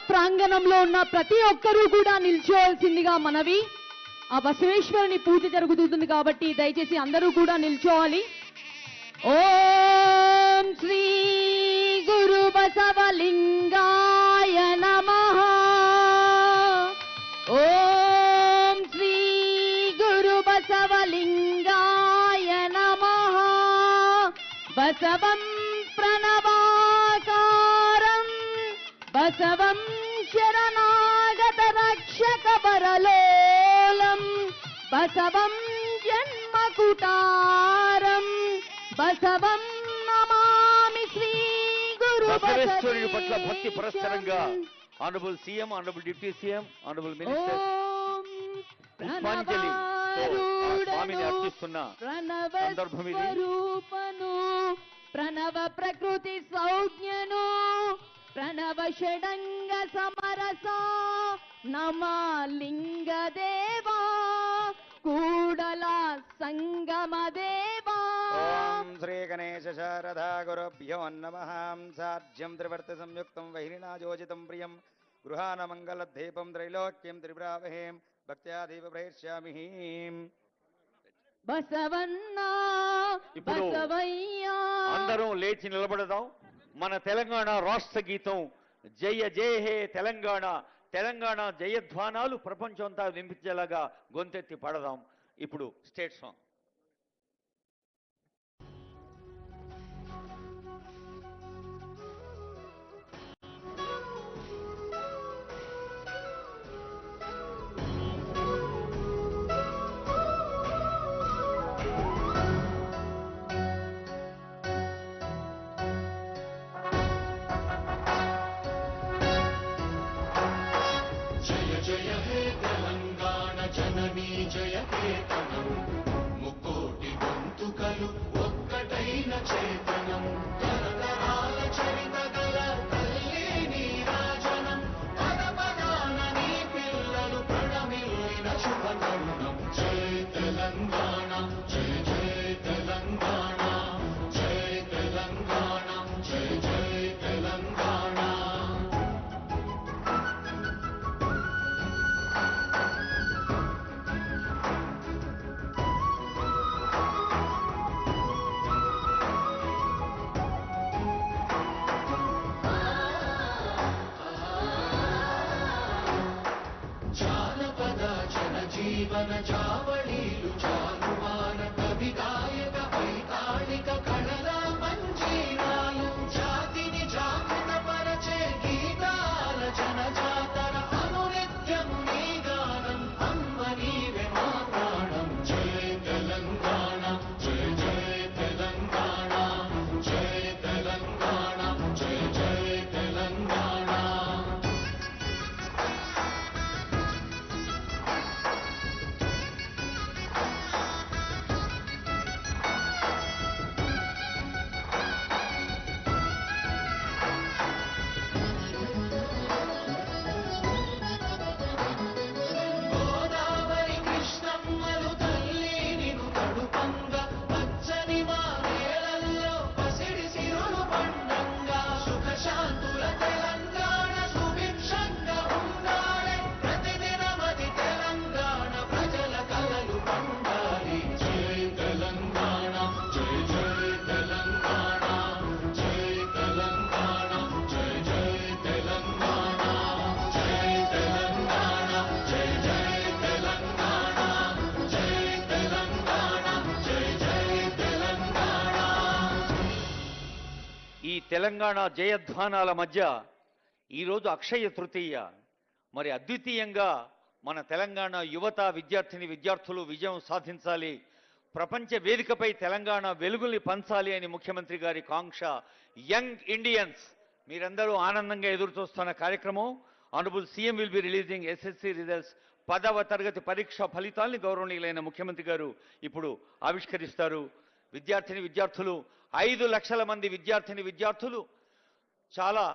ప్రాంగణంలో ఉన్న ప్రతి ఒక్కరూ కూడా నిల్చోవాల్సిందిగా మనవి. ఆ బసవేశ్వరుని పూజ జరుగుతుంది కాబట్టి దయచేసి అందరూ కూడా నిల్చోవాలి. ఓం శ్రీ గురు బసవలింగాయ నమః. ఓం శ్రీ గురు బసవలింగాయ నమః. బసవం ప్రణవాకారం బసవం శరణాగత రక్షక వరలోలం బసవం జన్మకుటారం బసవం నమామి శ్రీ గురు బసవేశ్వరుని పట్ల భక్తి పురస్సరంగా honourable CM, honourable deputy CM, honourable minister పుష్పాంజలి స్వామిని అర్పిస్తున్న సందర్భం ఇది. ప్రణవ ప్రకృతి సౌజ్ఞను ప్రణవ షడంగ సమరస నమలింగ దేవా కూడల సంగమ దేవా. ఓం శ్రీ గణేశ శారదా గురుభ్యో నమః. సాధ్యం త్రివర్త సంయుక్తం వైరినాజోజితం ప్రియం గృహాన మంగళద్దీపం త్రైలోక్యం త్రిపురావహేం భక్త్యా దీప ప్రయశ్యామి. బసవన్నా ఇప్పుడు బసవయ్యా అందరం లేచి నిలబడదాం. మన తెలంగాణ రాష్ట్ర గీతం జయ జయ హే తెలంగాణ, తెలంగాణ జయధ్వానాలు ప్రపంచమంతా వినిపించేలాగా గొంతెత్తి పడదాం. ఇప్పుడు స్టేట్ సాంగ్. జయ హే తెలంగాణ జననీ జయ కేతనం ముక్కోటి గొంతుకలు ఒక్కటైన చేతనం తరతరాల చరిత గల తల్లి నీరాజనం పద పదాన నీ పిల్లలు ప్రణమిల్లిన శుభతరుణం. జయ తెలంగాణ జయ జయ తెలంగాణ జయ తెలంగాణ జయ జయ తెలంగాణ. జానపద జనజీవన జావళీలు జానువాన కవి గాయక వైతాళిక కళల మంజీరాలు జాతిని జాగృత పరచే గీతాల జనజాతర అనునిత్యము నీ గానం అమ్మ నీవే మా ప్రాణం. జయ తెలంగాణ జయ జయ తెలంగాణ జయ తెలంగాణ జయ జయ తెలంగాణ. గోదావరి కృష్ణమ్మలు తల్లి నిను తడుపంగా పచ్చని మా నేలల్లో పసిడి సిరులు పండంగా సుఖశాంతుల తెలంగాణ సుభిక్షంగా ఉండాలి ప్రతిదినమది తెలంగాణ ప్రజల కలలు పండాలి. జయ తెలంగాణ జయ జయ తెలంగాణ జయ తెలంగాణ జయ జయ తెలంగాణ జయ తెలంగాణ జయ జయ తెలంగాణ జయ తెలంగాణ జయ జయ తెలంగాణ. ఈ తెలంగాణ జయధ్వానాల మధ్య ఈరోజు అక్షయ తృతీయ. మరి అద్వితీయంగా మన తెలంగాణ యువత విద్యార్థులు విజయం సాధించాలి, ప్రపంచ వేదికపై తెలంగాణ వెలుగుల్ని పంచాలి అని ముఖ్యమంత్రి గారి కాంక్ష. యంగ్ ఇండియన్స్ మీరందరూ ఆనందంగా ఎదురు చూస్తున్న కార్యక్రమం. Honourable CM will be releasing SSC results 10వ తరగతి పరీక్ష ఫలితాల్ని గౌరవనీయులైన ముఖ్యమంత్రి గారు ఇప్పుడు ఆవిష్కరిస్తారు. విద్యార్థులు 5 లక్షల మంది విద్యార్థులు చాలా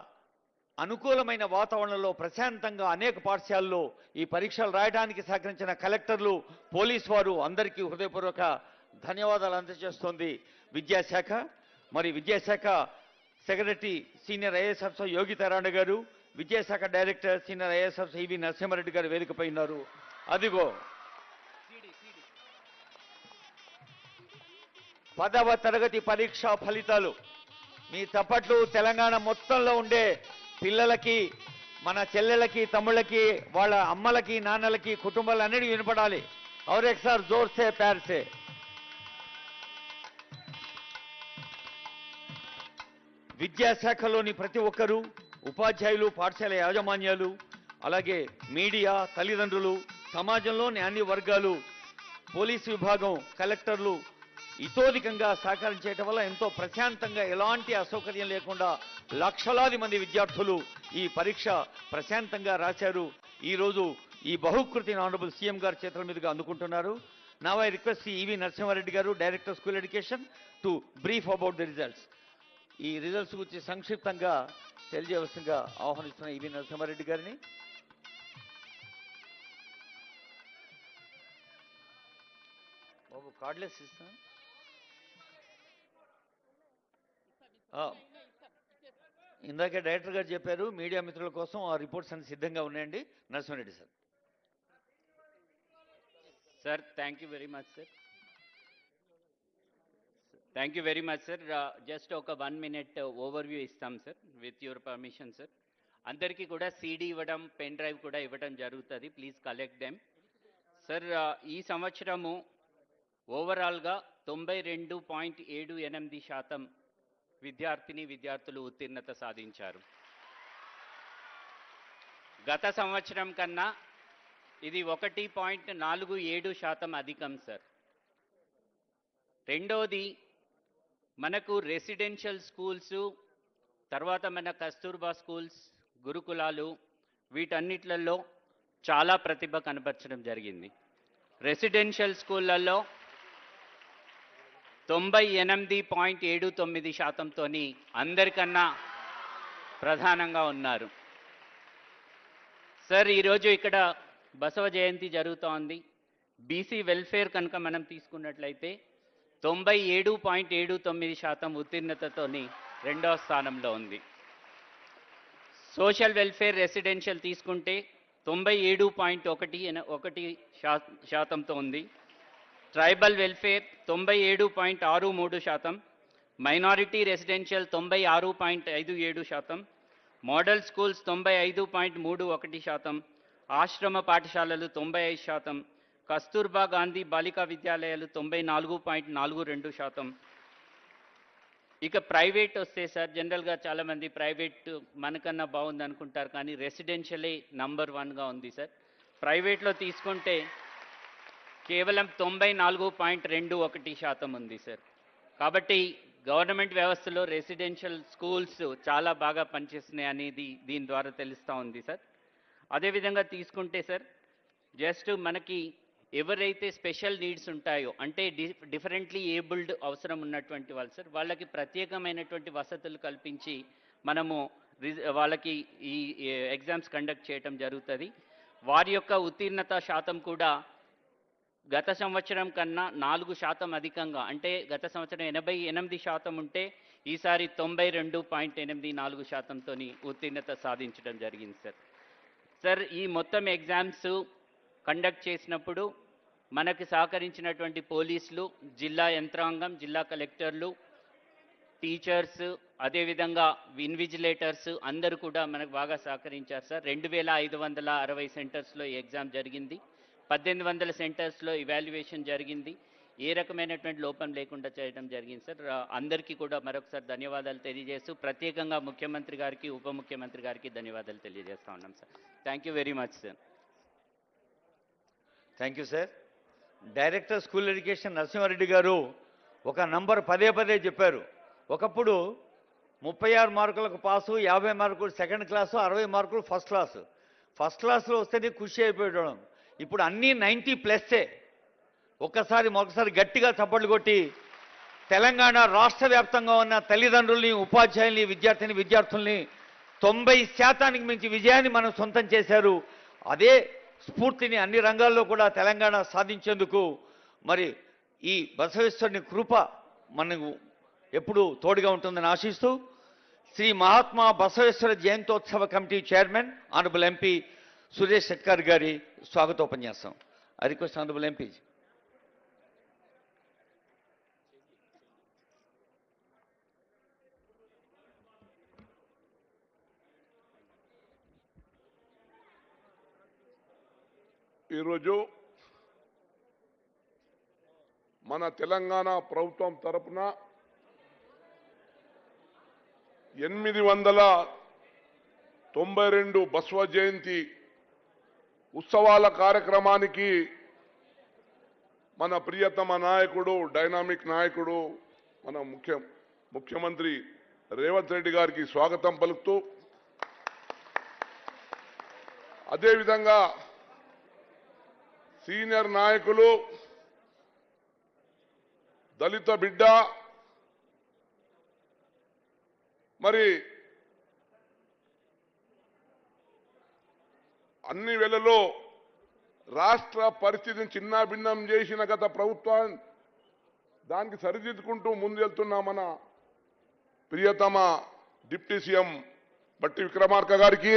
అనుకూలమైన వాతావరణంలో ప్రశాంతంగా అనేక పాఠశాలల్లో ఈ పరీక్షలు రాయడానికి సహకరించిన కలెక్టర్లు, పోలీసు వారు అందరికీ హృదయపూర్వక ధన్యవాదాలు అందజేస్తోంది విద్యాశాఖ. మరి విద్యాశాఖ సెక్రటరీ సీనియర్ ఐఏఎస్ ఆఫీసర్ యోగితారాణి గారు, విద్యాశాఖ డైరెక్టర్ సీనియర్ ఐఎస్ఎఫ్ ఈవి నరసింహారెడ్డి గారు వేదికపై ఉన్నారు. అదిగో 10వ తరగతి పరీక్షా ఫలితాలు. మీ చప్పట్లు తెలంగాణ మొత్తంలో ఉండే పిల్లలకి, మన చెల్లెలకి, తమ్ముళ్ళకి, వాళ్ళ అమ్మలకి, నాన్నలకి, కుటుంబాలన్నిటికీ వినపడాలి. और एक सार जोर से प्यार से విద్యాశాఖలోని ప్రతి ఒక్కరూ, ఉపాధ్యాయులు, పాఠశాల యాజమాన్యాలు, అలాగే మీడియా, తల్లిదండ్రులు, సమాజంలోని అన్ని వర్గాలు, పోలీసు విభాగం, కలెక్టర్లు ఇతోధికంగా సహకరించడం వల్ల ఎంతో ప్రశాంతంగా, ఎలాంటి అసౌకర్యం లేకుండా లక్షలాది మంది విద్యార్థులు ఈ పరీక్ష ప్రశాంతంగా రాశారు. ఈరోజు ఈ బహుకృతిని ఆనరబుల్ సీఎం గారి చేతుల మీదుగా అందుకుంటున్నారు. నౌ ఐ రిక్వెస్ట్ ఈవి నరసింహారెడ్డి గారు, director school education, to brief about the results. ఈ రిజల్ట్స్ గురించి సంక్షిప్తంగా తెలియజేయవలసిందిగా ఆహ్వానిస్తున్న ఈవి నరసింహారెడ్డి గారిని. బాబు కార్డులెస్ ఇస్తాను. ఇందాకే డైరెక్టర్ గారు చెప్పారు, మీడియా మిత్రుల కోసం ఆ రిపోర్ట్స్ అన్ని సిద్ధంగా ఉన్నాయండి. Narasimha Reddy sir. Sir, thank you very much, sir. Thank you very much, sir. Just ఒక 1 minute overview ఇస్తాం sir, with your permission, sir. అందరికీ కూడా CD ఇవ్వడం, పెన్ డ్రైవ్ కూడా ఇవ్వడం జరుగుతుంది. Please collect them. సార్, ఈ సంవత్సరము ఓవరాల్గా 92.78% విద్యార్థులు ఉత్తీర్ణత సాధించారు. గత సంవత్సరం కన్నా ఇది 1.47% అధికం సార్. రెండోది, మనకు రెసిడెన్షియల్ స్కూల్స్, తర్వాత మన కస్తూర్బా స్కూల్స్, గురుకులాలు, వీటన్నిట్లలో చాలా ప్రతిభ కనబరచడం జరిగింది. రెసిడెన్షియల్ స్కూళ్ళల్లో 98.79%తో అందరికన్నా ప్రధానంగా ఉన్నారు. సార్, ఈరోజు ఇక్కడ బసవ జయంతి జరుగుతోంది. బీసీ వెల్ఫేర్ కనుక మనం తీసుకున్నట్లయితే 97.79% ఉత్తీర్ణతతో రెండవ స్థానంలో ఉంది. సోషల్ వెల్ఫేర్ రెసిడెన్షియల్ తీసుకుంటే 97.1% ఉంది. Tribal welfare 97.63%, minority residential 96.57%, model schools 95.31%, ఆశ్రమ పాఠశాలలు 95%, కస్తూర్బా గాంధీ బాలికా విద్యాలయాలు 94.42%. ఇక ప్రైవేట్ వస్తే సార్, జనరల్గా చాలామంది ప్రైవేట్ మనకన్నా బాగుంది అనుకుంటారు, కానీ రెసిడెన్షియలే నంబర్ 1గా ఉంది సార్. ప్రైవేట్లో తీసుకుంటే కేవలం 94.21% ఉంది సార్. కాబట్టి గవర్నమెంట్ వ్యవస్థలో రెసిడెన్షియల్ స్కూల్స్ చాలా బాగా పనిచేస్తున్నాయి అనేది దీని ద్వారా తెలుస్తూ ఉంది సార్. అదేవిధంగా తీసుకుంటే సార్, జస్ట్ మనకి ఎవరైతే స్పెషల్ నీడ్స్ ఉంటాయో, అంటే డిఫరెంట్లీ ఏబుల్డ్ అవసరం ఉన్నటువంటి వాళ్ళు సార్, వాళ్ళకి ప్రత్యేకమైనటువంటి వసతులు కల్పించి మనము వాళ్ళకి ఈ ఎగ్జామ్స్ కండక్ట్ చేయటం జరుగుతుంది. వారి యొక్క ఉత్తీర్ణత శాతం కూడా గత సంవత్సరం కన్నా 4% అధికంగా, అంటే గత సంవత్సరం 88% ఉంటే ఈసారి 92.84%తో ఉత్తీర్ణత సాధించడం జరిగింది సార్. సార్, ఈ మొత్తం ఎగ్జామ్స్ కండక్ట్ చేసినప్పుడు మనకి సహకరించినటువంటి పోలీసులు, జిల్లా యంత్రాంగం, జిల్లా కలెక్టర్లు, టీచర్స్, అదేవిధంగా ఇన్విజిలేటర్స్ అందరూ కూడా మనకు బాగా సహకరించారు సార్. 2560 సెంటర్స్లో ఈ ఎగ్జామ్ జరిగింది. 1800 సెంటర్స్లో ఇవాల్యుయేషన్ జరిగింది. ఏ రకమైనటువంటి లోపం లేకుండా చేయడం జరిగింది సార్. అందరికీ కూడా మరొకసారి ధన్యవాదాలు తెలియజేస్తూ, ప్రత్యేకంగా ముఖ్యమంత్రి గారికి, ఉప ముఖ్యమంత్రి గారికి ధన్యవాదాలు తెలియజేస్తా ఉన్నాం sir. Thank you very much sir. Thank you sir. Director school education Narasimha Reddy గారు ఒక నంబర్ పదే చెప్పారు. ఒకప్పుడు 36 మార్కులకు పాసు, 50 మార్కులు సెకండ్ క్లాసు, 60 మార్కులు ఫస్ట్ క్లాసు. ఫస్ట్ క్లాస్లో వస్తేనే ఖుషి అయిపోయడం. ఇప్పుడు అన్నీ 90+. మరొకసారి గట్టిగా చప్పట్లు కొట్టి తెలంగాణ రాష్ట్ర వ్యాప్తంగా ఉన్న తల్లిదండ్రుల్ని, ఉపాధ్యాయుల్ని, విద్యార్థుల్ని 90% మించి విజయాన్ని మనం సొంతం చేశారు. అదే స్ఫూర్తిని అన్ని రంగాల్లో కూడా తెలంగాణ సాధించేందుకు మరి ఈ బసవేశ్వరుని కృప మనకు ఎప్పుడూ తోడుగా ఉంటుందని ఆశిస్తూ శ్రీ మహాత్మా బసవేశ్వర జయంతోత్సవ committee chairman honourable MP Suresh Shetkar గారి స్వాగతోపన్యాసం. I request honourable MP. ఈరోజు మన తెలంగాణ ప్రభుత్వం తరపున 892 బసవ జయంతి ఉత్సవాల కార్యక్రమానికి మన ప్రియతమ నాయకుడు, డైనామిక్ నాయకుడు, మన ముఖ్యమంత్రి రేవంత్ రెడ్డి గారికి స్వాగతం పలుకుతూ, అదేవిధంగా సీనియర్ నాయకులు, దళిత బిడ్డ, మరి అన్ని వేళలో రాష్ట్ర పరిస్థితిని చిన్నాభిన్నం చేసిన గత ప్రభుత్వం దానికి సరిదిద్దుకుంటూ ముందెళ్తున్న మన ప్రియతమ డిప్యూటీ సీఎం బట్టి విక్రమార్క గారికి,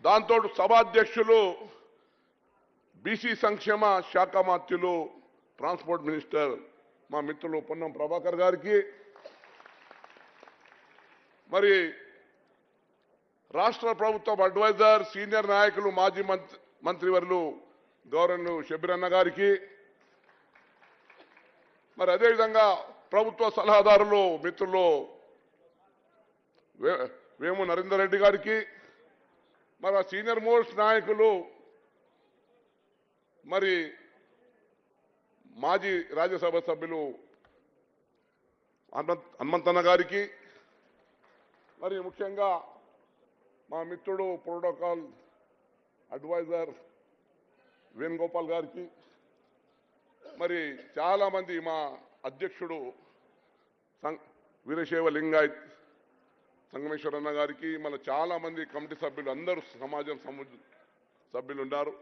దాంతో సభాధ్యక్షులు, బీసీ సంక్షేమ శాఖ మంత్రులు, ట్రాన్స్పోర్ట్ మినిస్టర్ మా మిత్రులు పొన్నం ప్రభాకర్ గారికి, మరి రాష్ట్ర ప్రభుత్వం అడ్వైజర్, సీనియర్ నాయకులు, మాజీ మంత్రివర్యులు గౌరవనీయులు షబ్బీర్ అన్న గారికి, మరి అదేవిధంగా ప్రభుత్వ సలహాదారులు మిత్రులు వేము నరేందర్ రెడ్డి గారికి, మరి సీనియర్ మోస్ట్ నాయకులు, మరి మాజీ రాజ్యసభ సభ్యులు హనుమంతన్న గారికి, మరి ముఖ్యంగా మా మిత్రుడు ప్రోటోకాల్ అడ్వైజర్ వేణుగోపాల్ గారికి, మరి చాలా మంది మా అధ్యక్షుడు వీరశైవ లింగాయత్ సంగమేశ్వరన్న గారికి, మన చాలా మంది కమిటీ సభ్యులు, అందరూ సమాజం సభ్యులు ఉన్నారు.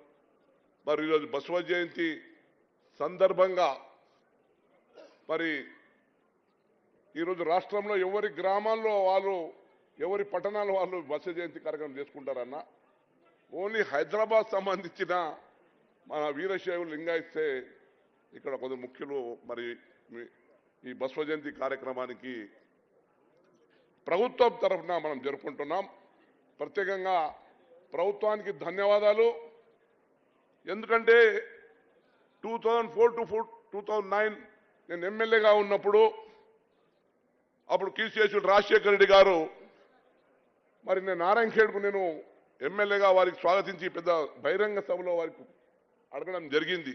మరి ఈరోజు బసవ జయంతి సందర్భంగా మరి ఈరోజు రాష్ట్రంలో ఎవరి గ్రామాల్లో వాళ్ళు, ఎవరి పట్టణాల్లో వాళ్ళు బసవ జయంతి కార్యక్రమం చేసుకుంటారన్న, ఓన్లీ హైదరాబాద్ సంబంధించిన మన వీరశైవ లింగాయత్సే ఇక్కడ కొంత ముఖ్యులు. మరి ఈ బసవ జయంతి కార్యక్రమానికి ప్రభుత్వం తరఫున మనం జరుపుకుంటున్నాం. ప్రత్యేకంగా ప్రభుత్వానికి ధన్యవాదాలు. ఎందుకంటే 2004 to 2009 నేను ఎమ్మెల్యేగా ఉన్నప్పుడు, అప్పుడు కీర్తిశేషులు రాజశేఖర రెడ్డి గారు, మరి నేను నారాయణఖేడ్కు నేను ఎమ్మెల్యేగా వారికి స్వాగతించి పెద్ద బహిరంగ సభలో వారికి అడగడం జరిగింది.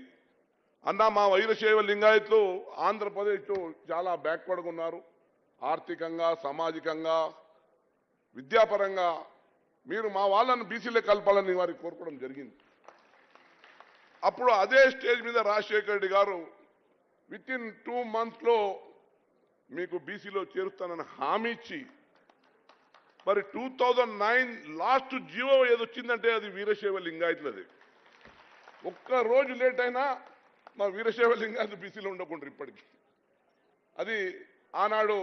అన్న, మా వీరశైవ లింగాయత్లు ఆంధ్రప్రదేశ్లో చాలా బ్యాక్వర్డ్గా ఉన్నారు, ఆర్థికంగా, సామాజికంగా, విద్యాపరంగా, మీరు మా వాళ్ళను బీసీలో కలపాలని వారికి కోరుకోవడం జరిగింది. అప్పుడు అదే స్టేజ్ మీద రాజశేఖర రెడ్డి గారు వితిన్ 2 months మీకు బీసీలో చేరుస్తానని హామీ ఇచ్చి, మరి 2009 లాస్ట్ జీవో ఏదొచ్చిందంటే అది వీరశైవ లింగాయత్లది. ఒక్క రోజు లేట్ అయినా మా వీరశైవ లింగాయత్ బీసీలో ఉండకుండా ఇప్పటికీ. అది ఆనాడు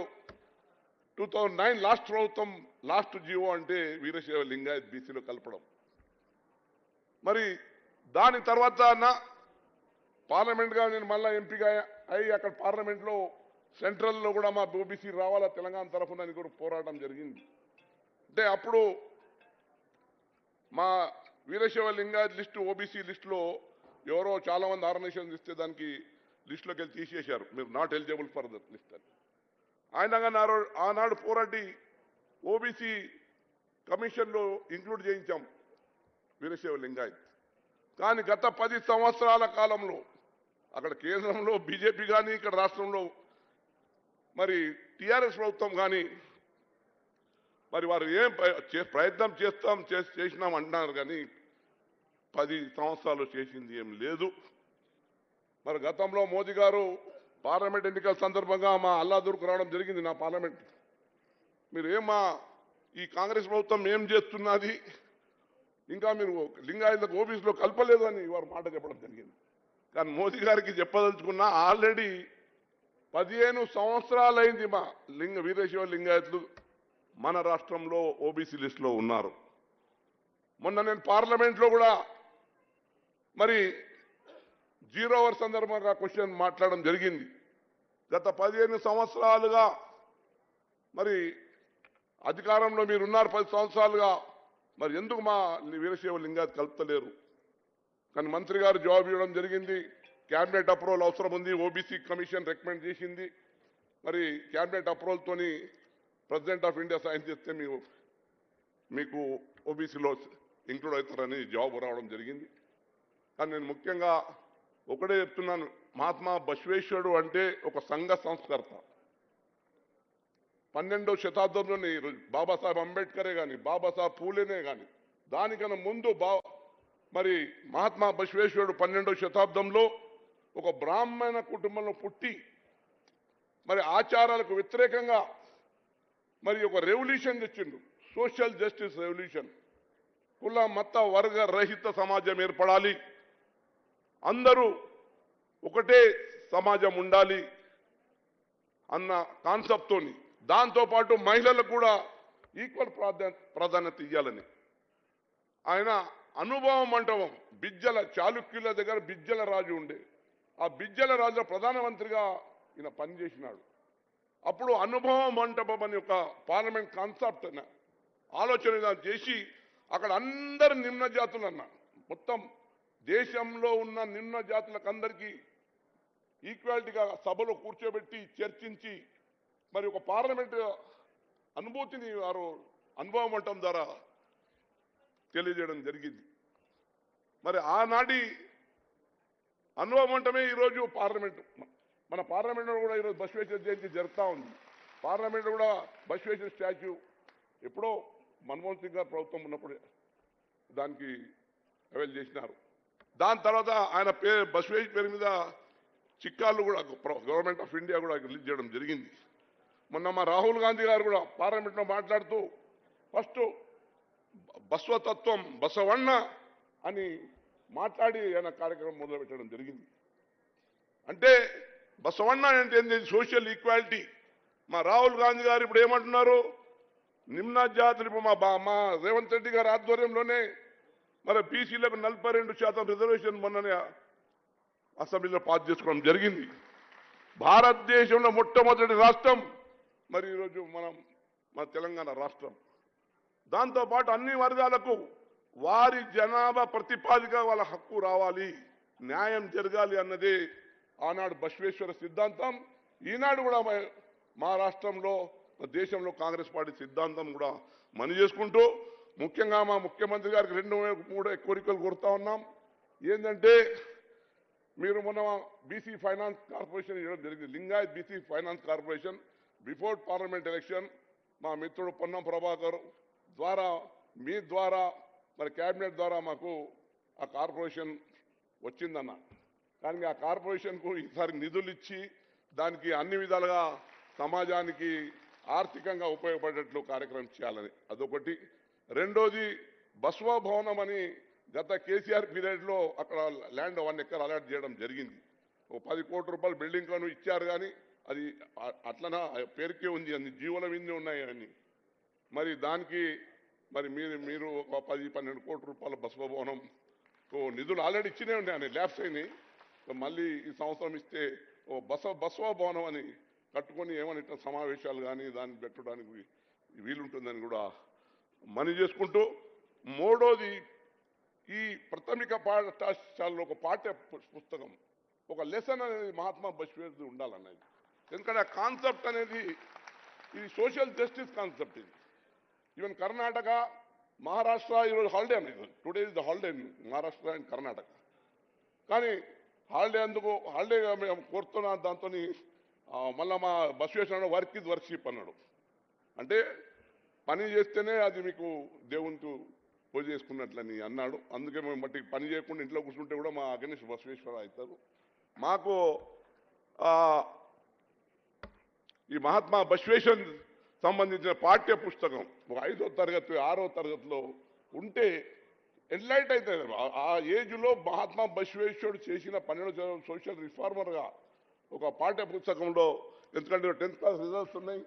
2009 లాస్ట్ ప్రభుత్వం లాస్ట్ జీవో అంటే వీరశైవ లింగాయత్ బీసీలో కలపడం. మరి దాని తర్వాత పార్లమెంట్గా నేను మళ్ళా ఎంపీగా అయ్యి అక్కడ పార్లమెంట్లో సెంట్రల్లో కూడా మా ఓబీసీ రావాలా తెలంగాణ తరఫున అని కూడా పోరాటం జరిగింది. అంటే అప్పుడు మా వీరశైవ లింగాయత్ లిస్టు, ఓబీసీ లిస్టులో ఎవరో చాలా మంది ఆర్గనైజేషన్స్ ఇస్తే దానికి లిస్టులోకి వెళ్ళి తీసేశారు, మీరు not eligible for the list అని. ఆయన ఆనాడు పోరాటి ఓబీసీ కమిషన్లో ఇంక్లూడ్ చేయించాం వీరశైవ లింగాయత్. కానీ గత 10 సంవత్సరాల కాలంలో అక్కడ కేంద్రంలో బీజేపీ కానీ, ఇక్కడ రాష్ట్రంలో మరి టీఆర్ఎస్ ప్రభుత్వం కానీ, మరి వారు ఏం ప్రయత్నం చేసినాం అంటున్నారు కానీ 10 సంవత్సరాలు చేసింది ఏం లేదు. మరి గతంలో మోదీ గారు పార్లమెంట్ ఎన్నికల సందర్భంగా మా అల్లాదూరుకు రావడం జరిగింది, నా పార్లమెంట్. మీరు ఈ కాంగ్రెస్ ప్రభుత్వం ఏం చేస్తున్నది, ఇంకా మీరు లింగాయతులకు ఓబీసీలో కలపలేదు అని వారు మాట చెప్పడం జరిగింది. కానీ మోదీ గారికి చెప్పదలుచుకున్నా, ఆల్రెడీ 15 సంవత్సరాలైంది మా వీరశైవ లింగాయతులు మన రాష్ట్రంలో ఓబీసీ లిస్టులో ఉన్నారు. మొన్న నేను పార్లమెంట్లో కూడా మరి 0 అవర్ సందర్భంగా క్వశ్చన్ మాట్లాడడం జరిగింది. గత 15 సంవత్సరాలుగా మరి అధికారంలో మీరున్నారు, 10 సంవత్సరాలుగా మరి ఎందుకు మా వీరశైవ లింగాయత్ కలుపుతలేరు? కానీ మంత్రి గారు జవాబు ఇవ్వడం జరిగింది. క్యాబినెట్ అప్రూవల్ అవసరం ఉంది, ఓబీసీ కమిషన్ రికమెండ్ చేసింది, మరి క్యాబినెట్ అప్రూవల్తోని ప్రెసిడెంట్ ఆఫ్ ఇండియా సైన్ చేస్తే మీకు ఓబీసీలో ఇంక్లూడ్ అవుతారని జవాబు రావడం జరిగింది. కానీ నేను ముఖ్యంగా ఒకటే చెప్తున్నాను, మహాత్మా బసవేశ్వరుడు అంటే ఒక సంఘ సంస్కర్త. 12వ శతాబ్దంలోనే బాబాసాహెబ్ అంబేద్కరే కానీ, బాబాసాహెబ్ పూలేనే కానీ, దానికన్నా ముందు మరి మహాత్మా బసవేశ్వరుడు 12వ శతాబ్దంలో ఒక బ్రాహ్మణ కుటుంబంలో పుట్టి మరి ఆచారాలకు వ్యతిరేకంగా మరి ఒక రెవల్యూషన్ తెచ్చిండు, సోషల్ జస్టిస్ రెవల్యూషన్. కుల మత వర్గ రహిత సమాజం ఏర్పడాలి, అందరూ ఒకటే సమాజం ఉండాలి అన్న కాన్సెప్ట్తోని, దాంతోపాటు మహిళలకు కూడా ఈక్వల్ ప్రాధాన్యత ఇవ్వాలని ఆయన అనుభవం మంటపం బిజ్జల చాళుక్యుల దగ్గర బిజ్జల రాజు ఉండే, ఆ బిజ్జల రాజు ప్రధానమంత్రిగా ఈయన పనిచేసినాడు. అప్పుడు అనుభవం మంటపం అని ఒక పార్లమెంట్ కాన్సెప్ట్ ఆలోచన చేసి అక్కడ అందరు నిమ్న జాతులన్న మొత్తం దేశంలో ఉన్న నిమ్న జాతులకు అందరికీ ఈక్వాలిటీగా సభలో కూర్చోబెట్టి చర్చించి మరి ఒక పార్లమెంట్ అనుభూతిని వారు అనుభవం మంటపం ద్వారా తెలియజేయడం జరిగింది. మరి ఆనాటి అనుభవం అంటమే ఈరోజు పార్లమెంటు, మన పార్లమెంట్లో కూడా ఈరోజు బసవేశ్వర జయంతి జరుగుతూ ఉంది. పార్లమెంట్లో కూడా బసవేశ్వర స్టాచ్యూ ఎప్పుడో మన్మోహన్ సింగ్ గారు ప్రభుత్వం ఉన్నప్పుడు దానికి అవైల్ చేసినారు. దాని తర్వాత ఆయన బసవేశ్వర పేరు మీద చిక్కాలు కూడా గవర్నమెంట్ ఆఫ్ ఇండియా కూడా రిలీజ్ చేయడం జరిగింది. మొన్న మా రాహుల్ గాంధీ గారు కూడా పార్లమెంట్లో మాట్లాడుతూ ఫస్ట్ బసవతత్వం బసవಣ್ణ అని మాట్లాడి ఆయన కార్యక్రమం మొదలుపెట్టడం జరిగింది. అంటే బసవಣ್ణ అంటే ఏంటి? Social equality. మా రాహుల్ గాంధీ గారు ఇప్పుడు ఏమంటున్నారు? నిమ్న జాతులు ఇప్పుడు మా రేవంత్ రెడ్డి గారి ఆధ్వర్యంలోనే మరి బీసీలకు 42% రిజర్వేషన్ మొన్ననే అసెంబ్లీలో పాస్ చేసుకోవడం జరిగింది. భారతదేశంలో మొట్టమొదటి రాష్ట్రం మరి ఈరోజు మన తెలంగాణ రాష్ట్రం. దాంతోపాటు అన్ని వర్గాలకు వారి జనాభా ప్రతిపాదిక వాళ్ళ హక్కు రావాలి, న్యాయం జరగాలి అన్నదే ఆనాడు బసవేశ్వర సిద్ధాంతం. ఈనాడు కూడా మా రాష్ట్రంలో దేశంలో కాంగ్రెస్ పార్టీ సిద్ధాంతం కూడా మని చేసుకుంటూ ముఖ్యంగా మా ముఖ్యమంత్రి గారికి 2-3 కోరికలు కోరుతా ఉన్నాం. ఏంటంటే మీరు మొన్న బీసీ ఫైనాన్స్ కార్పొరేషన్ ఇవ్వడం జరిగింది, Lingayat BC finance corporation. Before parliament election మా మిత్రుడు పొన్నం ప్రభాకర్ ద్వారా మీ ద్వారా మరి క్యాబినెట్ ద్వారా మాకు ఆ కార్పొరేషన్ వచ్చిందన్న. కానీ ఆ కార్పొరేషన్కు ఈసారి నిధులు ఇచ్చి దానికి అన్ని విధాలుగా సమాజానికి ఆర్థికంగా ఉపయోగపడేట్లు కార్యక్రమం చేయాలని అదొకటి. రెండోది బస్వా భవనం అని గత కేసీఆర్ పీరియడ్లో అక్కడ ల్యాండ్ 1 ఎకర్ అలాట్ చేయడం జరిగింది. ఒక 10 కోట్ల రూపాయలు బిల్డింగ్ కాను ఇచ్చారు, కానీ అది అట్లనా పేరుకే ఉంది, అన్ని జీవుల మీదే ఉన్నాయి అని. మరి దానికి మరి మీరు ఒక 10-12 కోట్ల రూపాయల బస్వా భవనం నిధులు ఆల్రెడీ ఇచ్చినే ఉన్నాయని ల్యాబ్స్ అయినాయి. మళ్ళీ ఈ సంవత్సరం ఇస్తే బస్వా భవనం అని కట్టుకొని ఏమని సమావేశాలు కానీ దాన్ని పెట్టడానికి వీలుంటుందని కూడా మనీ చేసుకుంటూ, మూడోది ఈ ప్రాథమిక పాఠశాలలో ఒక పాఠ్య పుస్తకం, ఒక లెసన్ అనేది మహాత్మా బసవేశ్వరుడు ఉండాలన్నది. ఎందుకంటే ఆ కాన్సెప్ట్ అనేది ఇది సోషల్ జస్టిస్ కాన్సెప్ట్. ఇది ఈవెన్ కర్ణాటక, మహారాష్ట్ర ఈరోజు హాలిడే అనేది, today is the holiday in Maharashtra and Karnataka. కానీ హాలిడే అందుకు హాలిడేగా మేము కోరుతున్న దాంతో మళ్ళీ మా బసవేశ్వరుడు వర్క్ ఇస్ వర్క్షిప్ అన్నాడు. అంటే పని చేస్తేనే అది మీకు దేవునితో పూజ చేసుకున్నట్లని అన్నాడు. అందుకే మేము బట్టి పని చేయకుండా ఇంట్లో కూర్చుంటే కూడా మా గణేష్ బసవేశ్వర అవుతారు. మాకు ఈ మహాత్మా బసవేశ్వర్ సంబంధించిన పాఠ్య పుస్తకం ఒక 5వ తరగతి 6వ తరగతిలో ఉంటే ఎన్లైట్ అవుతుంది. ఆ ఏజ్లో మహాత్మా బసవేశ్వరుడు చేసిన పనిలో సోషల్ రిఫార్మర్గా ఒక పాఠ్య పుస్తకంలో, ఎందుకంటే 10th క్లాస్ రిజల్ట్స్ ఉన్నాయి,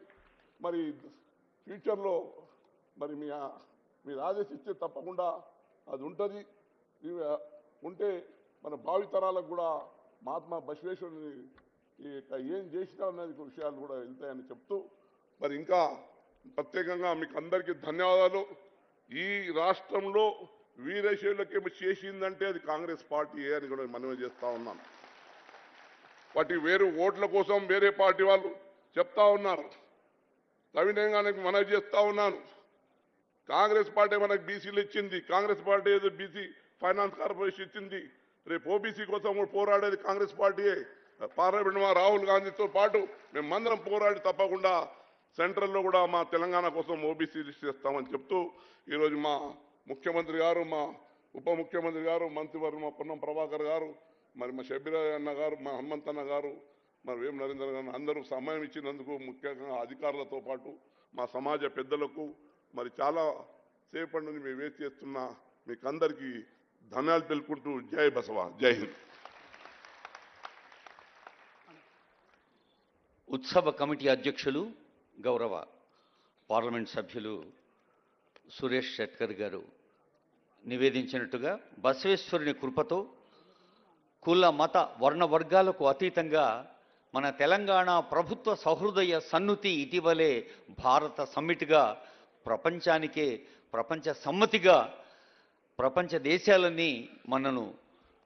మరి ఫ్యూచర్లో మరి మీరు ఆదేశిస్తే తప్పకుండా అది ఉంటుంది. ఉంటే మన భావితరాలకు కూడా మహాత్మా బసవేశ్వరుని ఏం చేసినారనేది విషయాలు కూడా వెళ్తాయని చెప్తూ, మరి ఇంకా ప్రత్యేకంగా మీకు అందరికీ ధన్యవాదాలు. ఈ రాష్ట్రంలో వీరశైవులకి చేసిందంటే అది కాంగ్రెస్ పార్టీ అని కూడా మనవి చేస్తా ఉన్నాను. వాటి వేరు ఓట్ల కోసం వేరే పార్టీ వాళ్ళు చెప్తా ఉన్నారు. సవినయంగా మనవి చేస్తా ఉన్నాను, కాంగ్రెస్ పార్టీ మనకు బీసీలు ఇచ్చింది, కాంగ్రెస్ పార్టీ ఏదో బీసీ ఫైనాన్స్ కార్పొరేషన్ ఇచ్చింది. రేపు ఓబీసీ కోసం పోరాడేది కాంగ్రెస్ పార్టీయే. పార్లమెంట్ మా రాహుల్ గాంధీతో పాటు మేమందరం పోరాడి తప్పకుండా సెంట్రల్లో కూడా మా తెలంగాణ కోసం ఓబీసీ లిస్ట్ చేస్తామని చెప్తూ, ఈరోజు మా ముఖ్యమంత్రి గారు, మా ఉప ముఖ్యమంత్రి గారు, మంత్రివర్గ మా పొన్నం ప్రభాకర్ గారు, మరి మా షబ్బీర్ అన్న గారు, మా హనుమంత్ అన్న గారు, మరి వేం నరేంద్ర గారు అందరూ సమయం ఇచ్చినందుకు ముఖ్యంగా అధికారులతో పాటు మా సమాజ పెద్దలకు మరి చాలా సేపటి నుండి మేము వేచి చేస్తున్న మీకు అందరికీ ధన్యవాదాలు తెలుపుకుంటూ జై బసవ, జై హింద్. ఉత్సవ కమిటీ అధ్యక్షులు గౌరవ పార్లమెంట్ సభ్యులు సురేష్ షెట్కర్ గారు నివేదించినట్టుగా బసవేశ్వరుని కృపతో కుల మత వర్ణ వర్గాలకు అతీతంగా మన తెలంగాణ ప్రభుత్వ సహృదయ సన్నుతి ఇటీవలే భారత సమ్మిట్గా ప్రపంచానికే ప్రపంచ సమ్మతిగా ప్రపంచ దేశాలన్నీ మనను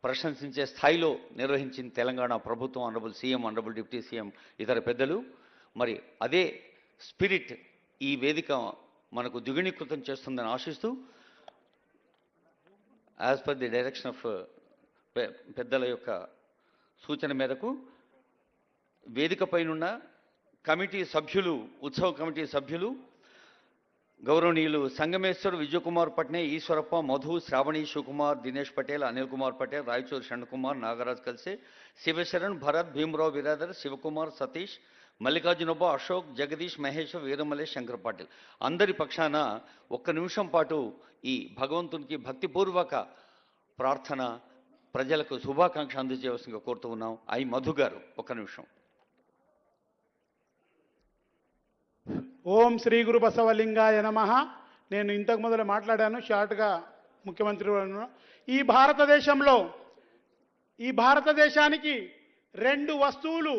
ప్రశంసించే స్థాయిలో నిర్వహించిన తెలంగాణ ప్రభుత్వం, honourable CM, honourable deputy CM, ఇతర పెద్దలు. మరి అదే స్పిరిట్ ఈ వేదిక మనకు ద్విగుణీకృతం చేస్తుందని ఆశిస్తూ, as per the direction of పెద్దల యొక్క సూచన మేరకు వేదిక పైనున్న కమిటీ సభ్యులు, ఉత్సవ కమిటీ సభ్యులు గౌరవనీయులు సంగమేశ్వర్, విజయకుమార్ పట్నే, ఈశ్వరప్ప, మధు, శ్రావణి, శివకుమార్, దినేష్ పటేల్, అనిల్ కుమార్ పటేల్, రాయచూర్ షణ్కుమార్, నాగరాజ్ కల్సే, శివశరణ్, భరత్, భీమరావు బిరాదర్, శివకుమార్, సతీష్, మల్లికార్జునబ్బ, అశోక్, జగదీష్, మహేష్, వీరమలేష్, శంకర్ పాటిల్ అందరి పక్షాన ఒక్క నిమిషం పాటు ఈ భగవంతునికి భక్తిపూర్వక ప్రార్థన, ప్రజలకు శుభాకాంక్ష అందజేయవలసిందిగా కోరుతూ ఉన్నాం. ఐ మధు గారు ఒక్క నిమిషం. ఓం శ్రీ గురు బసవలింగాయ నమః. నేను ఇంతకు మొదలు మాట్లాడాను షార్ట్గా ముఖ్యమంత్రి. ఈ భారతదేశానికి రెండు వస్తువులు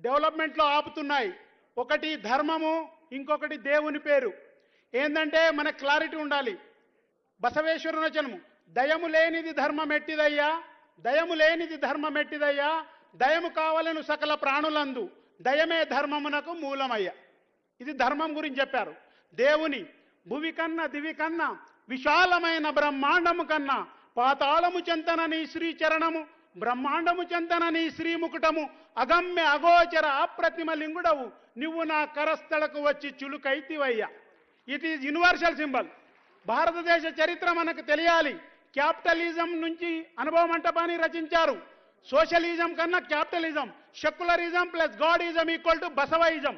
డెవలప్మెంట్లో ఆపుతున్నాయి. ఒకటి ధర్మము, ఇంకొకటి దేవుని పేరు. ఏంటంటే మనకు క్లారిటీ ఉండాలి. బసవేశ్వరుని వచనము, దయము లేనిది ధర్మం ఎట్టిదయ్యా, దయము లేనిది ధర్మం ఎట్టిదయ్యా, దయము కావలను సకల ప్రాణులందు, దయమే ధర్మమునకు మూలమయ్యా. ఇది ధర్మం గురించి చెప్పారు. దేవుని భువి కన్నా దివి కన్నా విశాలమైన బ్రహ్మాండము కన్నా పాతాళము చెంతన నీ శ్రీ చరణము, బ్రహ్మాండము చెంతన నీ శ్రీ ముకుటము, అగమ్య అగోచర అప్రతిమ లింగుడవు, నువ్వు నా కరస్థలకు వచ్చి చులుకైతివయ్యా. It is universal symbol. భారతదేశ చరిత్ర మనకు తెలియాలి. క్యాపిటలిజం నుంచి అనుభవ మంటపాన్ని రచించారు. సోషలిజం కన్నా capitalism, secularism plus godism equal to Basavaism.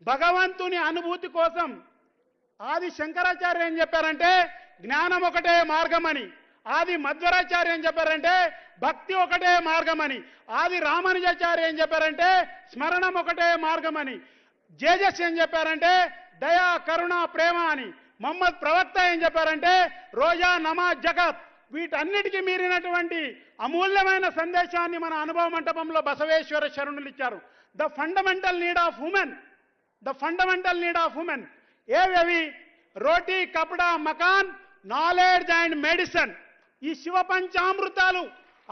భగవంతుని అనుభూతి కోసం ఆది శంకరాచార్య ఏం చెప్పారంటే జ్ఞానం ఒకటే మార్గమని, ఆది మధ్వరాచార్య ఏం చెప్పారంటే భక్తి ఒకటే మార్గమని, ఆది రామానుజాచార్య ఏం చెప్పారంటే స్మరణం ఒకటే మార్గమని, జేజస్ ఏం చెప్పారంటే దయా కరుణ ప్రేమ అని, మహమ్మద్ ప్రవక్త ఏం చెప్పారంటే రోజా నమాజ్ జగత్. వీటన్నిటికీ మీరినటువంటి అమూల్యమైన సందేశాన్ని మన అనుభవ మంటపంలో బసవేశ్వర శరణులు ఇచ్చారు. The fundamental need of women, the fundamental need of women. ఏవి? రోటీ, kapda, makaan, knowledge and medicine. ఈ శివ పంచామృతాలు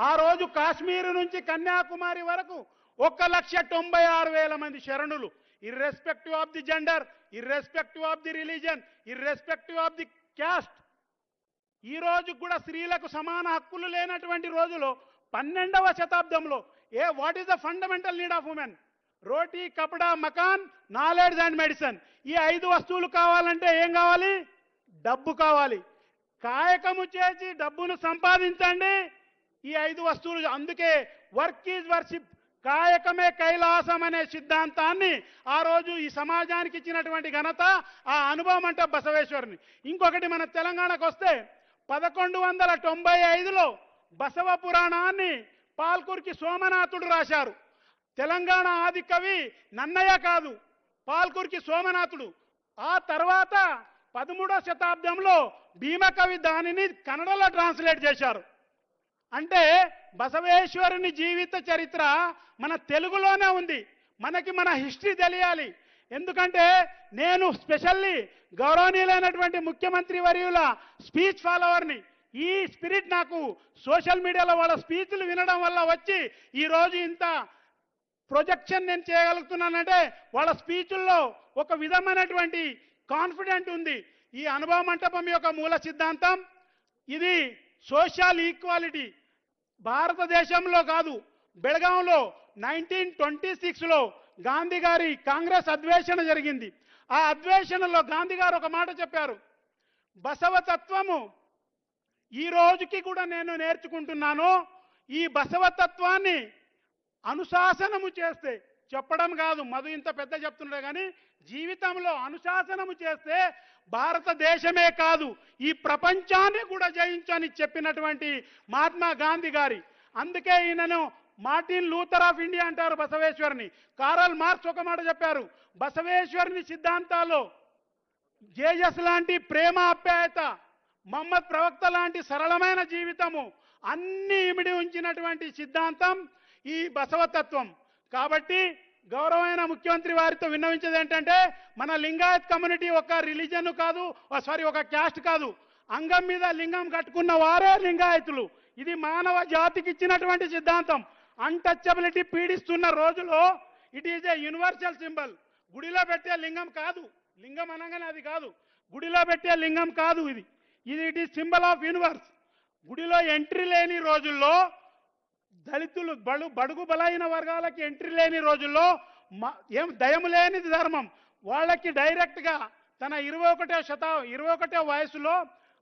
ఆ రోజు కాశ్మీరు నుంచి కన్యాకుమారి వరకు 1,96,000 మంది శరణులు, irrespective of the gender, irrespective of the religion, irrespective of the caste. ఈ రోజు కూడా స్త్రీలకు సమాన హక్కులు లేనటువంటి రోజులో 12వ శతాబ్దంలో what is the fundamental need of women? Roti, kapda, makaan, knowledge and medicine. ఈ 5 వస్తువులు కావాలంటే ఏం కావాలి? డబ్బు కావాలి. కాయకము చేసి డబ్బును సంపాదించండి. ఈ 5 వస్తువులు. అందుకే వర్క్ ఈజ్ వర్షిప్, కాయకమే కైలాసం అనే సిద్ధాంతాన్ని ఆ రోజు ఈ సమాజానికి ఇచ్చినటువంటి ఘనత ఆ అనుభవం అంటే బసవేశ్వరుని. ఇంకొకటి మన తెలంగాణకు వస్తే 1195లో బసవ పురాణాన్ని పాల్కురికి సోమనాథుడు రాశారు. తెలంగాణ ఆది కవి నన్నయ్య కాదు, పాల్కురికి సోమనాథుడు. ఆ తర్వాత 13వ శతాబ్దంలో భీమకవి దానిని కన్నడలో ట్రాన్స్లేట్ చేశారు. అంటే బసవేశ్వరుని జీవిత చరిత్ర మన తెలుగులోనే ఉంది. మనకి మన హిస్టరీ తెలియాలి. ఎందుకంటే నేను స్పెషల్లీ గౌరవనీయులైనటువంటి ముఖ్యమంత్రి వర్యుల స్పీచ్ ఫాలోవర్ని. ఈ స్పిరిట్ నాకు సోషల్ మీడియాలో వాళ్ళ స్పీచ్లు వినడం వల్ల వచ్చి ఈరోజు ఇంత ప్రొజెక్షన్ నేను చేయగలుగుతున్నానంటే వాళ్ళ స్పీచ్ల్లో ఒక విధమైనటువంటి కాన్ఫిడెంట్ ఉంది. ఈ అనుభవ మంటపం యొక్క మూల సిద్ధాంతం ఇది సోషల్ ఈక్వాలిటీ. భారతదేశంలో కాదు, బెళగాంలో 1926లో గాంధీ గారి కాంగ్రెస్ అధివేశన జరిగింది. ఆ అధివేశనలో గాంధీ గారు ఒక మాట చెప్పారు, బసవతత్వము ఈ రోజుకి కూడా నేను నేర్చుకుంటున్నాను. ఈ బసవతత్వాన్ని అనుశాసనము చేస్తే, చెప్పడం కాదు, మధు ఇంత పెద్ద చెప్తున్నాడు కానీ జీవితంలో అనుశాసనము చేస్తే భారతదేశమే కాదు ఈ ప్రపంచాన్ని కూడా జయించని చెప్పినటువంటి మహాత్మా గాంధీ గారి. అందుకే ఈయనను మార్టిన్ లూథర్ ఆఫ్ ఇండియా అంటారు బసవేశ్వరుని. కారల్ మార్క్స్ ఒక మాట చెప్పారు, బసవేశ్వరుని సిద్ధాంతాల్లో జేజస్ లాంటి ప్రేమ ఆప్యాయత, మహమ్మద్ ప్రవక్త లాంటి సరళమైన జీవితము అన్ని ఇమిడి ఉంచినటువంటి సిద్ధాంతం ఈ బసవతత్వం. కాబట్టి గౌరవమైన ముఖ్యమంత్రి వారితో విన్నవించేది ఏంటంటే, మన లింగాయత్ కమ్యూనిటీ ఒక రిలీజన్ కాదు, ఒక క్యాస్ట్ కాదు, అంగం మీద లింగం కట్టుకున్న వారే లింగాయతులు. ఇది మానవ జాతికి ఇచ్చినటువంటి సిద్ధాంతం. అన్టచబిలిటీ పీడిస్తున్న రోజులో it is a universal symbol. గుడిలో పెట్టే లింగం కాదు, లింగం అనగానే అది కాదు, గుడిలో పెట్టే లింగం కాదు ఇది. It is symbol of universe. గుడిలో ఎంట్రీ లేని రోజుల్లో, దళితులు బడుగు బలైన వర్గాలకి ఎంట్రీ లేని రోజుల్లో ఏం దయము లేనిది ధర్మం. వాళ్ళకి డైరెక్ట్గా తన 21వ వయసులో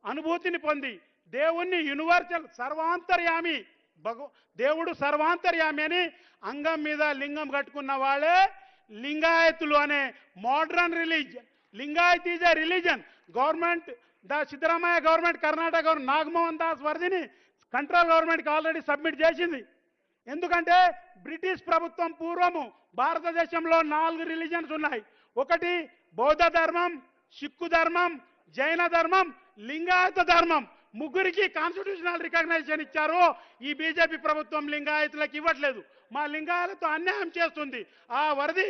అనుభూతిని పొంది దేవుణ్ణి యూనివర్సల్ సర్వాంతర్యామి, దేవుడు సర్వాంతర్యామి అని అంగం మీద లింగం కట్టుకున్న వాళ్ళే లింగాయతులు అనే modern religion. Lingayat is a religion. Government Siddaramaiah government, Karnataka government Nagamohan Das వర్దిని సెంట్రల్ గవర్నమెంట్కి ఆల్రెడీ సబ్మిట్ చేసింది. ఎందుకంటే బ్రిటిష్ ప్రభుత్వం పూర్వము భారతదేశంలో 4 రిలీజన్స్ ఉన్నాయి. ఒకటి బౌద్ధ ధర్మం, సిక్కు ధర్మం, జైన ధర్మం, లింగాయత ధర్మం. ముగ్గురికి కాన్స్టిట్యూషనల్ రికగ్నైజేషన్ ఇచ్చారు. ఈ బీజేపీ ప్రభుత్వం లింగాయతులకు ఇవ్వట్లేదు. మా లింగాయతతో అన్యాయం చేస్తుంది. ఆ వరది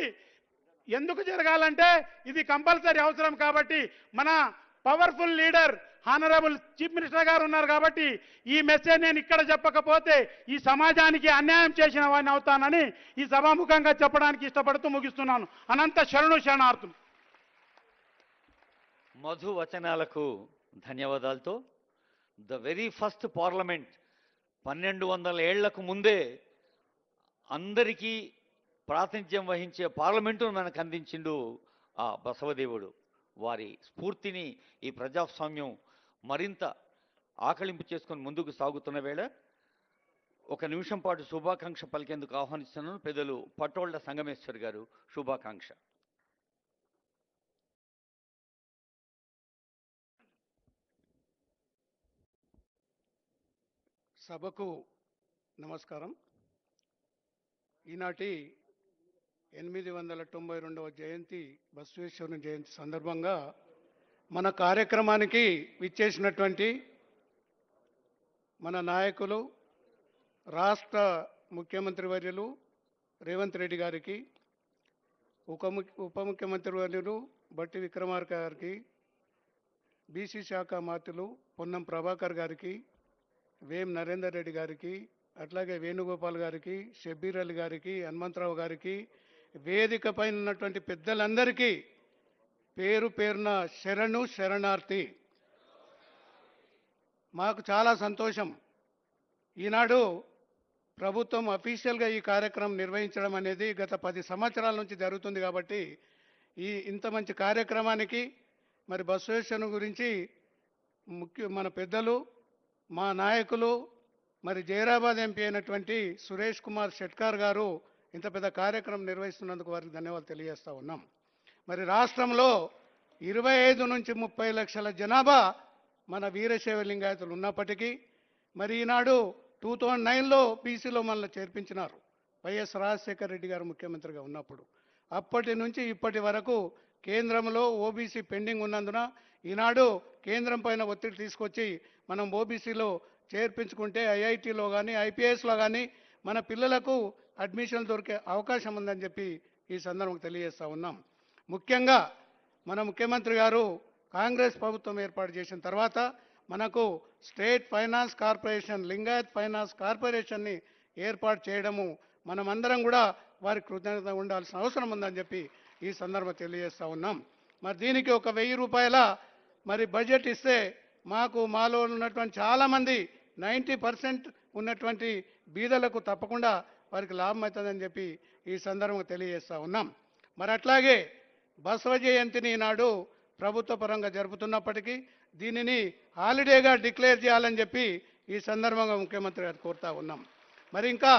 ఎందుకు జరగాలంటే ఇది కంపల్సరీ అవసరం. కాబట్టి మన powerful leader honourable chief minister గారు ఉన్నారు కాబట్టి ఈ మెసేజ్ నేను ఇక్కడ చెప్పకపోతే ఈ సమాజానికి అన్యాయం చేసిన వాడిని అవుతానని ఈ సభాముఖంగా చెప్పడానికి ఇష్టపడుతూ ముగిస్తున్నాను. అనంత శరణార్థులు. మధు వచనాలకు ధన్యవాదాలతో ద వెరీ ఫస్ట్ పార్లమెంట్ 1200 ఏళ్లకు ముందే అందరికీ ప్రాతినిధ్యం వహించే పార్లమెంటును మనకు అందించిండు ఆ బసవదేవుడు. వారి స్ఫూర్తిని ఈ ప్రజాస్వామ్యం మరింత ఆకళింపు చేసుకొని ముందుకు సాగుతున్న వేళ 1 నిమిషం పాటు శుభాకాంక్ష పలికేందుకు ఆహ్వానిస్తున్నాను. పెద్దలు పట్టోళ్ల సంగమేశ్వర్ గారు శుభాకాంక్ష. సభకు నమస్కారం. ఈనాటి 892వ జయంతి బసవేశ్వరుని జయంతి సందర్భంగా మన కార్యక్రమానికి విచ్చేసినటువంటి మన నాయకులు, రాష్ట్ర ముఖ్యమంత్రి వర్యులు రేవంత్ రెడ్డి గారికి, ఉప ముఖ్యమంత్రి వర్యులు బట్టి విక్రమార్క గారికి, బీసీ శాఖ మంత్రులు పొన్నం ప్రభాకర్ గారికి, వేం నరేందర్ రెడ్డి గారికి, అట్లాగే వేణుగోపాల్ గారికి, షబ్బీర్ అలీ గారికి, హనుమంతరావు గారికి, వేదిక పైన ఉన్నటువంటి పెద్దలందరికీ పేరు పేరున శరణార్థి. మాకు చాలా సంతోషం. ఈనాడు ప్రభుత్వం అఫీషియల్గా ఈ కార్యక్రమం నిర్వహించడం అనేది గత 10 సంవత్సరాల నుంచి జరుగుతుంది. కాబట్టి ఇంత మంచి కార్యక్రమానికి మరి బసవేశ్వరుని గురించి మన పెద్దలు, మా నాయకులు, మరి జైరాబాద్ ఎంపీ అయినటువంటి సురేష్ కుమార్ షెట్కార్ గారు ఇంత పెద్ద కార్యక్రమం నిర్వహిస్తున్నందుకు వారికి ధన్యవాదాలు తెలియజేస్తూ ఉన్నాం. మరి రాష్ట్రంలో 25 నుంచి 30 లక్షల జనాభా మన వీరశైవ లింగాయతులు ఉన్నప్పటికీ మరి ఈనాడు 2009లో బీసీలో మనల్ని చేర్పించినారు. వైఎస్ రాజశేఖర రెడ్డి గారు ముఖ్యమంత్రిగా ఉన్నప్పుడు. అప్పటి నుంచి ఇప్పటి వరకు కేంద్రంలో ఓబీసీ పెండింగ్ ఉన్నందున ఈనాడు కేంద్రం పైన ఒత్తిడి తీసుకొచ్చి మనం ఓబీసీలో చేర్పించుకుంటే ఐఐటీలో కానీ ఐపీఎస్లో కానీ మన పిల్లలకు అడ్మిషన్ దొరికే అవకాశం ఉందని చెప్పి ఈ సందర్భంగా తెలియజేస్తూ ఉన్నాం. ముఖ్యంగా మన ముఖ్యమంత్రి గారు కాంగ్రెస్ ప్రభుత్వం ఏర్పాటు చేసిన తర్వాత మనకు state finance corporation, Lingayat finance కార్పొరేషన్ని ఏర్పాటు చేయడము మనమందరం కూడా వారికి కృతజ్ఞత ఉండాల్సిన అవసరం ఉందని చెప్పి ఈ సందర్భంగా తెలియజేస్తూ ఉన్నాం. మరి దీనికి ఒక 1000 రూపాయల మరి బడ్జెట్ ఇస్తే మాలో ఉన్నటువంటి చాలామంది 90% ఉన్నటువంటి బీదలకు తప్పకుండా వారికి లాభం అవుతుందని చెప్పి ఈ సందర్భంగా తెలియజేస్తూ ఉన్నాం. మరి అట్లాగే బసవ జయంతిని ఈనాడు ప్రభుత్వ పరంగా జరుపుతున్నప్పటికీ దీనిని హాలిడేగా డిక్లేర్ చేయాలని చెప్పి ఈ సందర్భంగా ముఖ్యమంత్రి గారు కోరుతా ఉన్నాం. మరి ఇంకా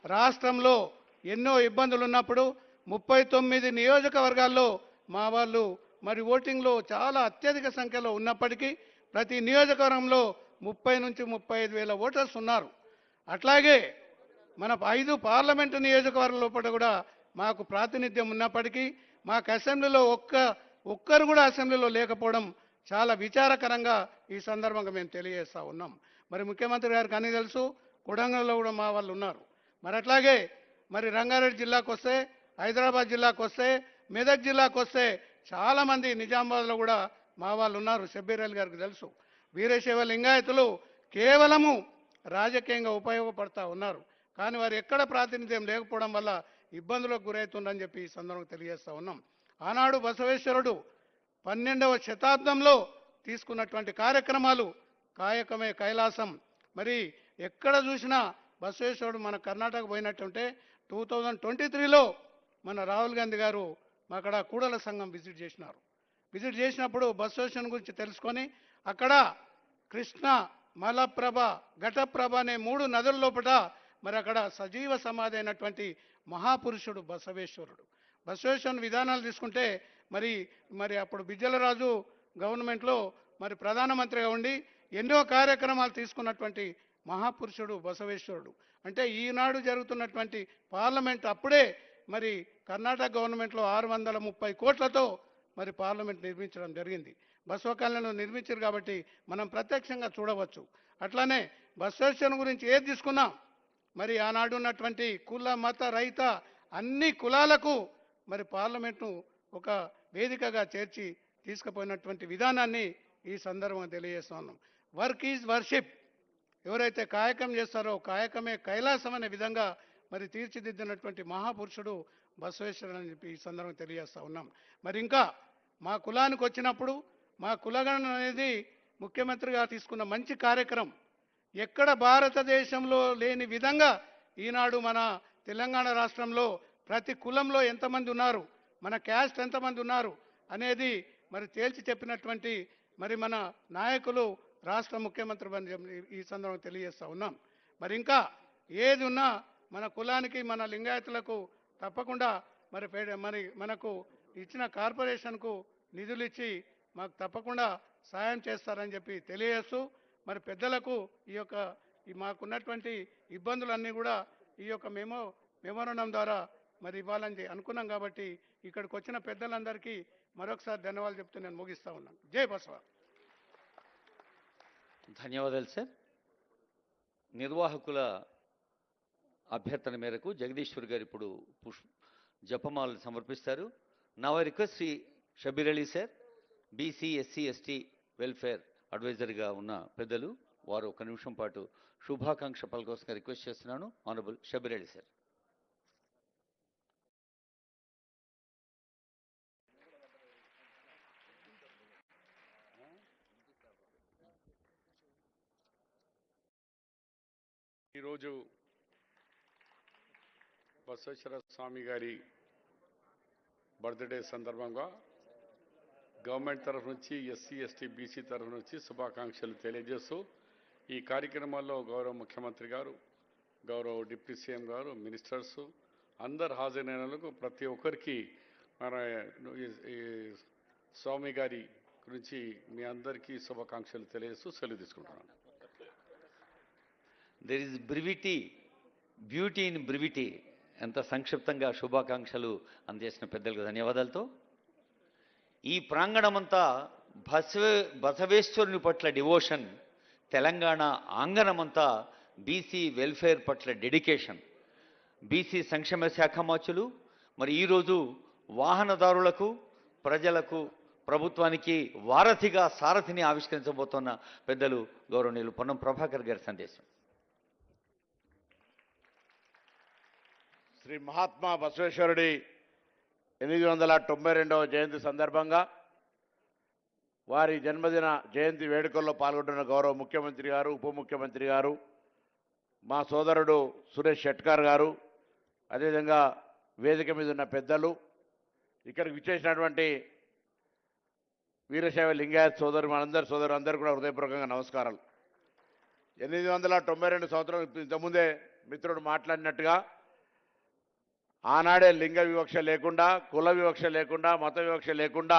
రాష్ట్రంలో ఎన్నో ఇబ్బందులు ఉన్నప్పుడు 39 నియోజకవర్గాల్లో మా వాళ్ళు మరి ఓటింగ్లో చాలా అత్యధిక సంఖ్యలో ఉన్నప్పటికీ ప్రతి నియోజకవర్గంలో 30 నుంచి 35 వేల ఓటర్స్ ఉన్నారు. అట్లాగే మన 5 పార్లమెంటు నియోజకవర్గం లోపల కూడా మాకు ప్రాతినిధ్యం ఉన్నప్పటికీ మాకు అసెంబ్లీలో ఒక్కరు కూడా అసెంబ్లీలో లేకపోవడం చాలా విచారకరంగా ఈ సందర్భంగా మేము తెలియజేస్తూ ఉన్నాం. మరి ముఖ్యమంత్రి గారికి అన్నీ తెలుసు, కొడంగల్లో కూడా మా వాళ్ళు ఉన్నారు. మరి అట్లాగే మరి రంగారెడ్డి జిల్లాకు వస్తే, హైదరాబాద్ జిల్లాకు వస్తే, మెదక్ జిల్లాకు వస్తే చాలామంది నిజామాబాద్లో కూడా మా వాళ్ళు ఉన్నారు. షబ్బీర్ అలీ గారికి తెలుసు. వీరశైవ లింగాయతులు కేవలము రాజకీయంగా ఉపయోగపడతా ఉన్నారు, కానీ వారు ఎక్కడ ప్రాతినిధ్యం లేకపోవడం వల్ల ఇబ్బందులకు గురవుతుందని చెప్పి ఈ సందర్భంగా తెలియజేస్తూ ఉన్నాం. ఆనాడు బసవేశ్వరుడు 12వ శతాబ్దంలో తీసుకున్నటువంటి కార్యక్రమాలు కాయకమే కైలాసం. మరి ఎక్కడ చూసినా బసవేశ్వరుడు మన కర్ణాటక పోయినట్టుంటే 2023లో మన రాహుల్ గాంధీ గారు అక్కడ కూడల సంఘం విజిట్ చేసినారు. విజిట్ చేసినప్పుడు బసవేశ్వరుని గురించి తెలుసుకొని అక్కడ కృష్ణ, మలప్రభ, ఘటప్రభ అనే 3 నదుల లోపల మరి అక్కడ సజీవ సమాధి అయినటువంటి మహాపురుషుడు బసవేశ్వరుడు. బసవేశ్వరుని విధానాలు తీసుకుంటే మరి అప్పుడు బిజ్జలరాజు గవర్నమెంట్లో మరి ప్రధానమంత్రిగా ఉండి ఎన్నో కార్యక్రమాలు తీసుకున్నటువంటి మహాపురుషుడు బసవేశ్వరుడు. అంటే ఈనాడు జరుగుతున్నటువంటి పార్లమెంట్ అప్పుడే మరి కర్ణాటక గవర్నమెంట్లో 630 కోట్లతో మరి పార్లమెంట్ నిర్మించడం జరిగింది. బసవ కళ్యాణ్ నిర్మించారు కాబట్టి మనం ప్రత్యక్షంగా చూడవచ్చు. అట్లానే బసవేశ్వరుని గురించి ఏది తీసుకున్నాం మరి ఆనాడు ఉన్నటువంటి కుల, మత, రహిత అన్ని కులాలకు మరి పార్లమెంట్ను ఒక వేదికగా చేర్చి తీసుకుపోయినటువంటి విధానాన్ని ఈ సందర్భంగా తెలియజేస్తున్నాం. Work is worship. ఎవరైతే కాయకం చేస్తారో కాయకమే కైలాసం అనే విధంగా మరి తీర్చిదిద్దినటువంటి మహాపురుషుడు బసవేశ్వరుడు అని చెప్పి ఈ సందర్భంగా తెలియజేస్తూ ఉన్నాం. మరి ఇంకా మా కులానికి వచ్చినప్పుడు మా కులగణన అనేది ముఖ్యమంత్రిగా తీసుకున్న మంచి కార్యక్రమం. ఎక్కడ భారతదేశంలో లేని విధంగా ఈనాడు మన తెలంగాణ రాష్ట్రంలో ప్రతి కులంలో ఎంతమంది ఉన్నారు, మన క్యాస్ట్ ఎంతమంది ఉన్నారు అనేది మరి తేల్చి చెప్పినటువంటి మరి మన నాయకులు రాష్ట్ర ముఖ్యమంత్రి ఈ సందర్భంగా తెలియజేస్తూ ఉన్నాం. మరి ఇంకా ఏది ఉన్నా మన కులానికి, మన లింగాయతులకు తప్పకుండా మరి మనకు ఇచ్చిన కార్పొరేషన్కు నిధులు ఇచ్చి మాకు తప్పకుండా సాయం చేస్తారని చెప్పి తెలియజేస్తూ మరి పెద్దలకు మాకున్నటువంటి ఇబ్బందులన్నీ కూడా ఈ యొక్క మెమోరండం ద్వారా మరి ఇవ్వాలని అనుకున్నాం. కాబట్టి ఇక్కడికి వచ్చిన పెద్దలందరికీ మరొకసారి ధన్యవాదాలు చెప్తూ నేను ముగిస్తా ఉన్నాను. జై బసవ. ధన్యవాదాలు సార్. నిర్వాహకుల అభ్యర్థన మేరకు జగదీశ్వర్ గారు ఇప్పుడు జపమాలను సమర్పిస్తారు. Now I request Shri Shabbir Ali sir, BC SC ST welfare అడ్వైజర్గా ఉన్న పెద్దలు, వారు 1 నిమిషం పాటు శుభాకాంక్ష పలకవలసిందిగా రిక్వెస్ట్ చేస్తున్నాను. Honourable Shabbir Ali sir. ఈరోజు బసవేశ్వర స్వామి గారి బర్త్డే సందర్భంగా గవర్నమెంట్ తరఫు నుంచి ఎస్సీ ఎస్టీ బీసీ తరఫు నుంచి శుభాకాంక్షలు తెలియజేస్తూ ఈ కార్యక్రమాల్లో గౌరవ ముఖ్యమంత్రి గారు, గౌరవ డిప్యూటీ సీఎం గారు, మినిస్టర్స్ అందరు హాజరైనందుకు ప్రతి ఒక్కరికి మన ఈ స్వామి గారి గురించి మీ అందరికీ శుభాకాంక్షలు తెలియజేస్తూ సెలవు తీసుకుంటున్నాను. There is brevity, beauty in brevity, ఎంత సంక్షిప్తంగా శుభాకాంక్షలు అందజేసిన పెద్దలకు ధన్యవాదాలతో ఈ ప్రాంగణమంతా బసవేశ్వరుని పట్ల డివోషన్, తెలంగాణ ఆంగణమంతా బీసీ వెల్ఫేర్ పట్ల డెడికేషన్. బీసీ సంక్షేమ శాఖ మార్చులు మరి ఈరోజు వాహనదారులకు, ప్రజలకు, ప్రభుత్వానికి వారధిగా సారథిని ఆవిష్కరించబోతున్న పెద్దలు గౌరవనీయులు పొన్నం ప్రభాకర్ గారి సందేశం. శ్రీ మహాత్మా బసవేశ్వరుడి 892వ జయంతి సందర్భంగా వారి జన్మదిన జయంతి వేడుకల్లో పాల్గొంటున్న గౌరవ ముఖ్యమంత్రి గారు, ఉప ముఖ్యమంత్రి గారు, మా సోదరుడు సురేష్ షెట్కార్ గారు, అదేవిధంగా వేదిక మీద ఉన్న పెద్దలు, ఇక్కడికి విచ్చేసినటువంటి వీరశైవ లింగాయత్ సోదరు అందరూ కూడా హృదయపూర్వకంగా నమస్కారాలు. 892 సంవత్సరాలు ఇంతకుముందే మిత్రుడు మాట్లాడినట్టుగా ఆనాడే లింగ వివక్ష లేకుండా, కుల వివక్ష లేకుండా, మత వివక్ష లేకుండా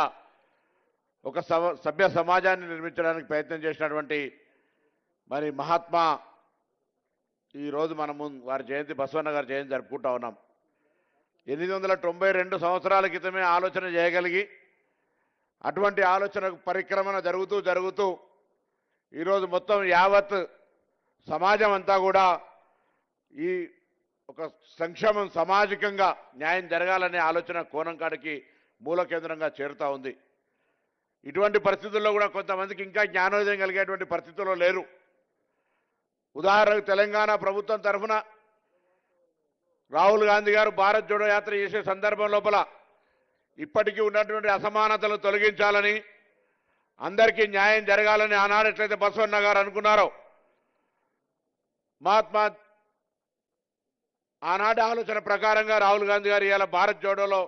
ఒక సభ్య సమాజాన్ని నిర్మించడానికి ప్రయత్నం చేసినటువంటి మరి మహాత్మా ఈరోజు మనము వారి జయంతి, బసవన్న గారి జయంతి జరుపుకుంటా ఉన్నాం. 892 సంవత్సరాల క్రితమే ఆలోచన చేయగలిగి అటువంటి ఆలోచన పరిక్రమణ జరుగుతూ ఈరోజు మొత్తం యావత్ సమాజం అంతా కూడా ఈ ఒక సంక్షేమం, సామాజికంగా న్యాయం జరగాలనే ఆలోచన కోణం కాడికి మూల కేంద్రంగా చేరుతూ ఉంది. ఇటువంటి పరిస్థితుల్లో కూడా కొంతమందికి ఇంకా జ్ఞానోదయం కలిగేటువంటి పరిస్థితుల్లో లేరు. ఉదాహరణకు తెలంగాణ ప్రభుత్వం తరఫున రాహుల్ గాంధీ గారు భారత్ జోడో యాత్ర చేసే సందర్భం లోపల ఇప్పటికీ ఉన్నటువంటి అసమానతలు తొలగించాలని, అందరికీ న్యాయం జరగాలని ఆనాడు ఎట్లయితే బసవన్న గారు అనుకున్నారో, మహాత్మా ఆనాటి ఆలోచన ప్రకారంగా రాహుల్ గాంధీ గారు ఇవాళ భారత్ జోడోలో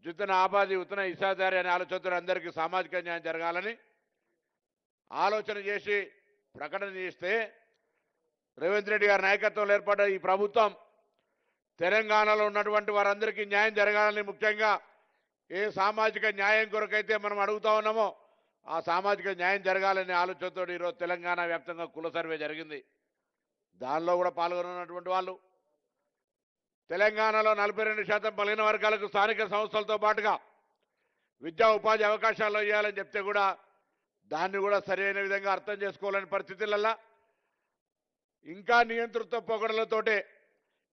జితన ఆబాది ఉతన ఇసాదారి అనే ఆలోచనతో అందరికీ సామాజిక న్యాయం జరగాలని ఆలోచన చేసి ప్రకటన చేస్తే, రేవంత్ రెడ్డి గారి నాయకత్వంలో ఏర్పడ్డ ఈ ప్రభుత్వం తెలంగాణలో ఉన్నటువంటి వారందరికీ న్యాయం జరగాలని, ముఖ్యంగా ఏ సామాజిక న్యాయం కొరకైతే మనం అడుగుతా ఉన్నామో ఆ సామాజిక న్యాయం జరగాలనే ఆలోచనతో ఈరోజు తెలంగాణ వ్యాప్తంగా కుల సర్వే జరిగింది. దానిలో కూడా పాల్గొన్నటువంటి వాళ్ళు తెలంగాణలో 42% బలహీన వర్గాలకు స్థానిక సంస్థలతో పాటుగా విద్యా ఉపాధి అవకాశాలు ఇవ్వాలని చెప్తే కూడా దాన్ని కూడా సరైన విధంగా అర్థం చేసుకోవాలని పరిస్థితులల్లా ఇంకా నియంతృత్వ పొగడలతోటే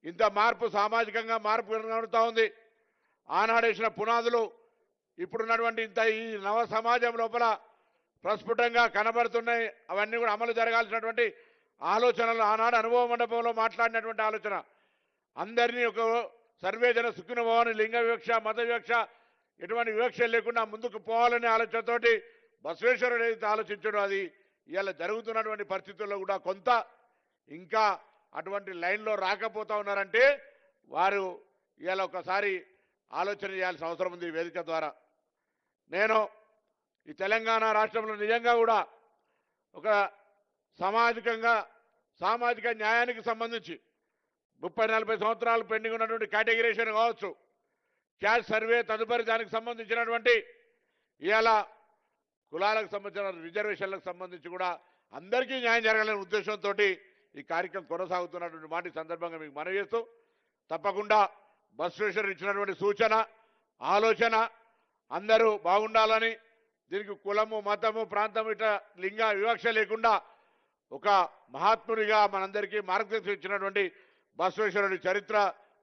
ఇంత మార్పు, సామాజికంగా మార్పు కనబడుతూ ఉంది. ఆనాడేసిన పునాదులు ఇప్పుడున్నటువంటి ఇంత ఈ నవ సమాజం లోపల ప్రస్ఫుటంగా కనబడుతున్నాయి. అవన్నీ కూడా అమలు జరగాల్సినటువంటి ఆలోచనలు ఆనాడు అనుభవ మండపంలో మాట్లాడినటువంటి ఆలోచన, అందరినీ ఒక సర్వేజన సుఖిన భవని, లింగ వివక్ష, మత వివక్ష, ఎటువంటి వివక్ష లేకుండా ముందుకు పోవాలనే ఆలోచనతోటి బసవేశ్వరుడు ఏదైతే ఆలోచించాడో అది ఇవాళ జరుగుతున్నటువంటి పరిస్థితుల్లో కూడా కొంత ఇంకా అటువంటి లైన్లో రాకపోతా ఉన్నారంటే వారు ఇవాళ ఒకసారి ఆలోచన చేయాల్సిన అవసరం ఉంది. ఈ వేదిక ద్వారా నేను ఈ తెలంగాణ రాష్ట్రంలో నిజంగా కూడా ఒక సామాజికంగా, సామాజిక న్యాయానికి సంబంధించి 30-40 సంవత్సరాలు పెండింగ్ ఉన్నటువంటి కేటగిరేషన్ కావచ్చు, క్యాస్ట్ సర్వే, తదుపరి దానికి సంబంధించినటువంటి ఇవాళ కులాలకు సంబంధించిన రిజర్వేషన్లకు సంబంధించి కూడా అందరికీ న్యాయం జరగాలనే ఉద్దేశంతో ఈ కార్యక్రమం కొనసాగుతున్నటువంటి మాట ఈ సందర్భంగా మీకు మనవి చేస్తూ, తప్పకుండా బసవేశ్వరుడు ఇచ్చినటువంటి సూచన, ఆలోచన అందరూ బాగుండాలని, దీనికి కులము, మతము, ప్రాంతము ఇట్లా లింగ వివక్ష లేకుండా ఒక మహాత్ముడిగా మనందరికీ మార్గదర్శనం ఇచ్చినటువంటి బసవేశ్వరుడి చరిత్ర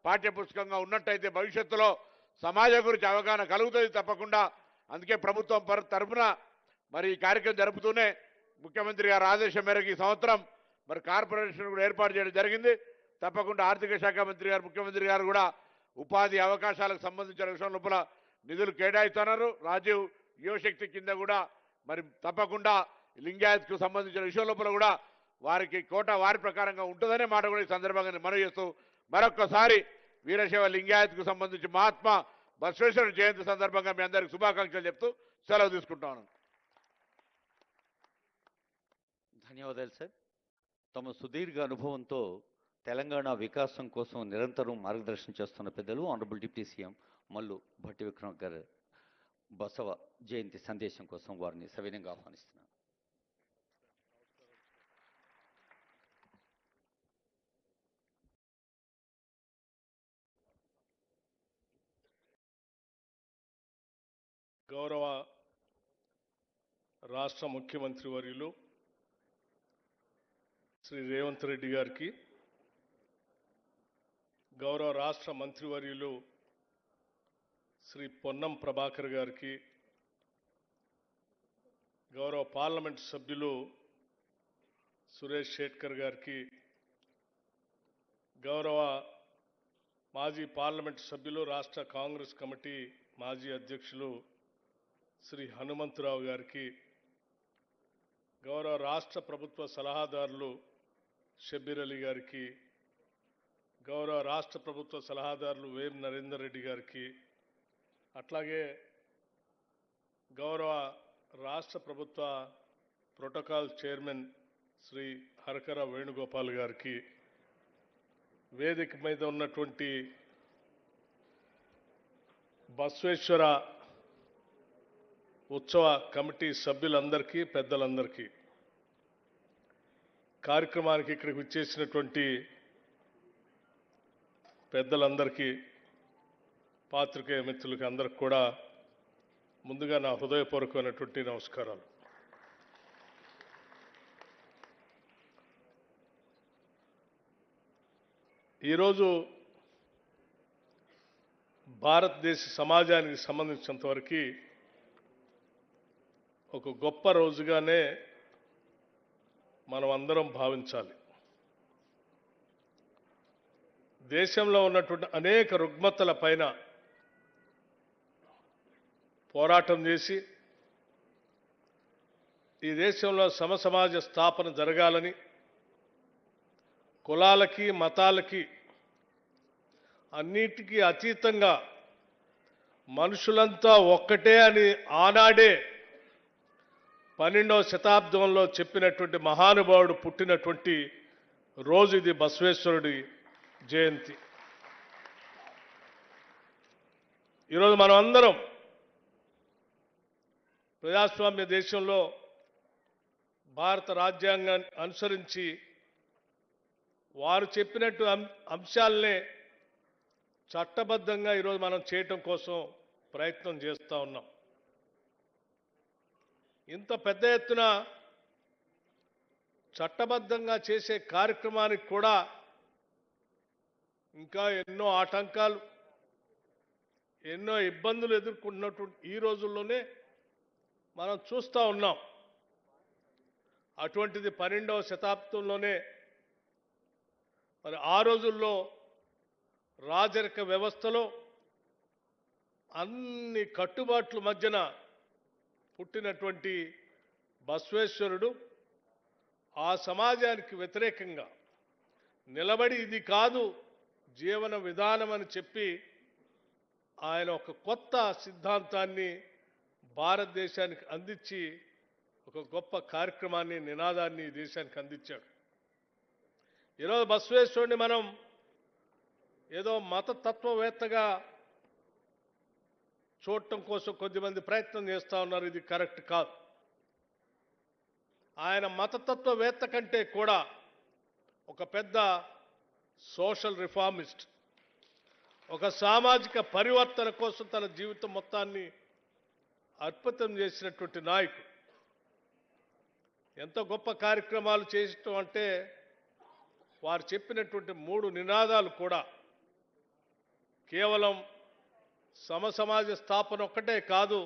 పాఠ్యపుస్తకంగా ఉన్నట్టయితే భవిష్యత్తులో సమాజం గురించి అవగాహన కలుగుతుంది తప్పకుండా. అందుకే ప్రభుత్వం తరఫున మరి ఈ కార్యక్రమం జరుపుతూనే ముఖ్యమంత్రి గారి ఆదేశం మేరకు ఈ సంవత్సరం మరి కార్పొరేషన్ కూడా ఏర్పాటు చేయడం జరిగింది. తప్పకుండా ఆర్థిక శాఖ మంత్రి గారు, ముఖ్యమంత్రి గారు కూడా ఉపాధి అవకాశాలకు సంబంధించిన విషయం లోపల నిధులు కేటాయిస్తున్నారు. రాజీవ్ యువశక్తి కింద కూడా మరి తప్పకుండా లింగాయత్కు సంబంధించిన విషయం లోపల కూడా వారికి కోట వారి ప్రకారంగా ఉంటుందనే మాట కూడా ఈ సందర్భంగా మనవి చేస్తూ మరొక్కసారి వీరశైవ లింగాయత్కు సంబంధించి మహాత్మా బసవేశ్వర జయంతి సందర్భంగా మీ అందరికీ శుభాకాంక్షలు చెప్తూ సెలవు తీసుకుంటాను. ధన్యవాదాలు సార్. తమ సుదీర్ఘ అనుభవంతో తెలంగాణ వికాసం కోసం నిరంతరం మార్గదర్శనం చేస్తున్న పెద్దలు honourable deputy CM Mallu Bhatti Vikram గారు బసవ జయంతి సందేశం కోసం వారిని సవినయంగా ఆహ్వానిస్తున్నారు. గౌరవ రాష్ట్ర ముఖ్యమంత్రి వర్యులు శ్రీ రేవంత్ రెడ్డి గారికి, గౌరవ రాష్ట్ర మంత్రివర్యులు శ్రీ పొన్నం ప్రభాకర్ గారికి, గౌరవ పార్లమెంట్ సభ్యులు సురేష్ షేట్కర్ గారికి, గౌరవ మాజీ పార్లమెంట్ సభ్యులు రాష్ట్ర కాంగ్రెస్ కమిటీ మాజీ అధ్యక్షులు శ్రీ హనుమంతరావు గారికి, గౌరవ రాష్ట్ర ప్రభుత్వ సలహాదారులు షబ్బీర్ అలీ గారికి, గౌరవ రాష్ట్ర ప్రభుత్వ సలహాదారులు వేం నరేందర్ రెడ్డి గారికి, అట్లాగే గౌరవ రాష్ట్ర ప్రభుత్వ ప్రోటోకాల్ చైర్మన్ శ్రీ హరకర వేణుగోపాల్ గారికి, వేదిక మీద ఉన్నటువంటి బసవేశ్వర ఉత్సవ కమిటీ సభ్యులందరికీ, పెద్దలందరికీ, కార్యక్రమానికి ఇక్కడికి వచ్చేసినటువంటి పెద్దలందరికీ, పాత్రికేయ మిత్రులకి అందరికి కూడా ముందుగా నా హృదయపూర్వకమైనటువంటి నమస్కారాలు. ఈరోజు భారతదేశ సమాజానికి సంబంధించినంతవరకు ఒక గొప్ప రోజుగానే మనం అందరం భావించాలి. దేశంలో ఉన్నటువంటి అనేక రుగ్మతల పైన పోరాటం చేసి ఈ దేశంలో సమసమాజ స్థాపన జరగాలని, కులాలకి మతాలకి అన్నిటికీ అతీతంగా మనుషులంతా ఒక్కటే అని ఆనాడే 12వ శతాబ్దంలో చెప్పినటువంటి మహానుభావుడు పుట్టినటువంటి రోజు ఇది, బసవేశ్వరుడి జయంతి. ఈరోజు మనం అందరం ప్రజాస్వామ్య దేశంలో భారత రాజ్యాంగాన్ని అనుసరించి వారు చెప్పినట్టు అంశాలనే చట్టబద్ధంగా ఈరోజు మనం చేయటం కోసం ప్రయత్నం చేస్తూ ఉన్నాం. ఇంత పెద్ద ఎత్తున చట్టబద్ధంగా చేసే కార్యక్రమానికి కూడా ఇంకా ఎన్నో ఆటంకాలు, ఎన్నో ఇబ్బందులు ఎదుర్కొంటున్నటువంటి ఈ రోజుల్లోనే మనం చూస్తూ ఉన్నాం. అటువంటిది 12వ శతాబ్దంలోనే మరి ఆ రోజుల్లో రాజరిక వ్యవస్థలో అన్ని కట్టుబాట్ల మధ్యన పుట్టినటువంటి బసవేశ్వరుడు ఆ సమాజానికి వ్యతిరేకంగా నిలబడి ఇది కాదు జీవన విధానం అని చెప్పి ఆయన ఒక కొత్త సిద్ధాంతాన్ని భారతదేశానికి అందించి ఒక గొప్ప కార్యక్రమాన్ని, నినాదాన్ని దేశానికి అందించాడు. ఈరోజు బసవేశ్వరుడిని మనం ఏదో మతతత్వవేత్తగా చూడటం కోసం కొద్దిమంది ప్రయత్నం చేస్తూ ఉన్నారు. ఇది కరెక్ట్ కాదు. ఆయన మతతత్వవేత్త కంటే కూడా ఒక పెద్ద సోషల్ రిఫార్మిస్ట్, ఒక సామాజిక పరివర్తన కోసం తన జీవితం మొత్తాన్ని అర్పితం చేసినటువంటి నాయకుడు. ఎంత గొప్ప కార్యక్రమాలు చేయటం అంటే వారు చెప్పినటువంటి 3 నినాదాలు కూడా కేవలం సమసమాజ స్థాపన ఒక్కటే కాదు,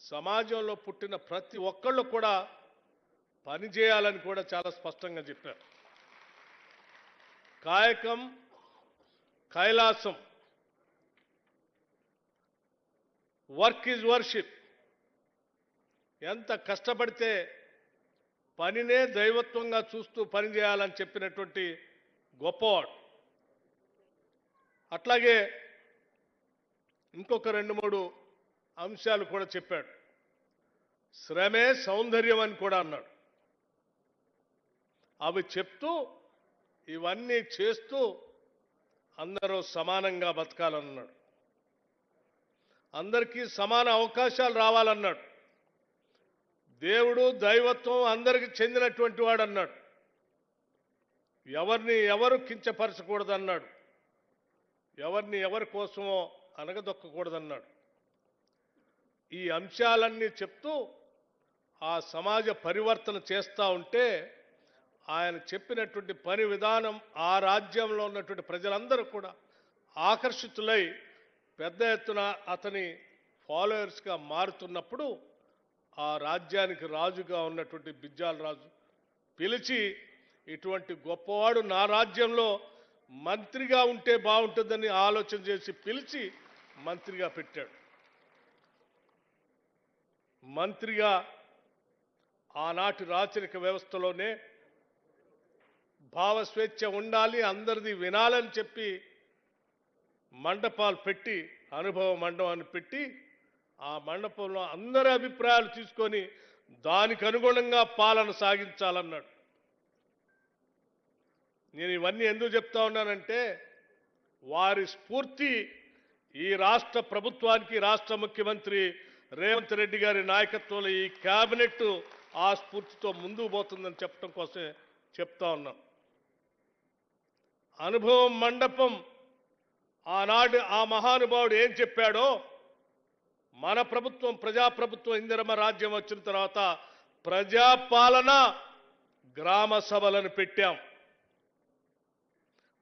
సమాజంలో పుట్టిన ప్రతి ఒక్కళ్ళు కూడా పనిచేయాలని కూడా చాలా స్పష్టంగా చెప్పారు. కాయకం కైలాసం, వర్క్ ఈజ్ వర్షిప్. ఎంత కష్టపడితే పనినే దైవత్వంగా చూస్తూ పనిచేయాలని చెప్పినటువంటి గొప్పవాడు. అట్లాగే ఇంకొక 2-3 అంశాలు కూడా చెప్పాడు. శ్రమే సౌందర్యం అని కూడా అన్నాడు. అవి చెప్తూ ఇవన్నీ చేస్తూ అందరూ సమానంగా బతకాలన్నాడు. అందరికీ సమాన అవకాశాలు రావాలన్నాడు. దేవుడు దైవత్వం అందరికీ చెందినటువంటి వాడు అన్నాడు. ఎవరిని ఎవరు కించపరచకూడదన్నాడు. ఎవరిని ఎవరి కోసమో అనగదొక్కకూడదన్నాడు. ఈ అంశాలన్నీ చెప్తూ ఆ సమాజ పరివర్తన చేస్తూ ఉంటే ఆయన చెప్పినటువంటి పని విధానం ఆ రాజ్యంలో ఉన్నటువంటి ప్రజలందరూ కూడా ఆకర్షితులై పెద్ద ఎత్తున అతని ఫాలోయర్స్గా మారుతున్నప్పుడు ఆ రాజ్యానికి రాజుగా ఉన్నటువంటి బిజ్జాల రాజు పిలిచి ఇటువంటి గొప్పవాడు నా రాజ్యంలో మంత్రిగా ఉంటే బాగుంటుందని ఆలోచన చేసి పిలిచి మంత్రిగా పెట్టాడు. మంత్రిగా ఆనాటి రాచరిక వ్యవస్థలోనే భావస్వేచ్ఛ ఉండాలి, అందరిది వినాలని చెప్పి మండపాలు పెట్టి, అనుభవ మండపాన్ని పెట్టి ఆ మండపంలో అందరి అభిప్రాయాలు తీసుకొని దానికి అనుగుణంగా పాలన సాగించాలన్నాడు. నేను ఇవన్నీ ఎందుకు చెప్తా ఉన్నానంటే వారి స్ఫూర్తి ఈ రాష్ట్ర ప్రభుత్వానికి, రాష్ట్ర ముఖ్యమంత్రి రేవంత్ రెడ్డి గారి నాయకత్వంలో ఈ కేబినెట్ ఆ స్ఫూర్తితో ముందుకు పోతుందని చెప్పడం కోసమే చెప్తా ఉన్నాం. అనుభవం మండపం ఆనాడు ఆ మహానుభావుడు ఏం చెప్పాడో, మన ప్రభుత్వం ప్రజాప్రభుత్వం ఇందిరమ్మ రాజ్యం వచ్చిన తర్వాత ప్రజాపాలన గ్రామ సభలను పెట్టాం.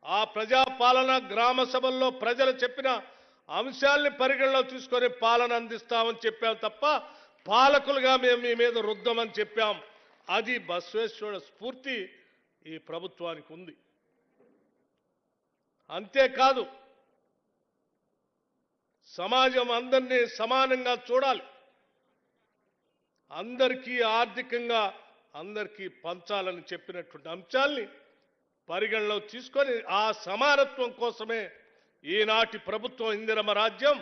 ఆ ప్రజాపాలన గ్రామ సభల్లో ప్రజలు చెప్పిన అంశాల్ని పరిగణలో తీసుకొని పాలన అందిస్తామని చెప్పాం తప్ప పాలకులుగా మేము మీ మీద రుద్దమని చెప్పాం. అది బసవేశ్వరుల స్ఫూర్తి ఈ ప్రభుత్వానికి ఉంది. అంతేకాదు సమాజం అందరినీ సమానంగా చూడాలి, అందరికీ ఆర్థికంగా అందరికీ పంచాలని చెప్పినటువంటి అంశాల్ని పరిగణలో తీసుకొని ఆ సమానత్వం కోసమే ఈనాటి ప్రభుత్వం ఇందిరమ్మ రాజ్యం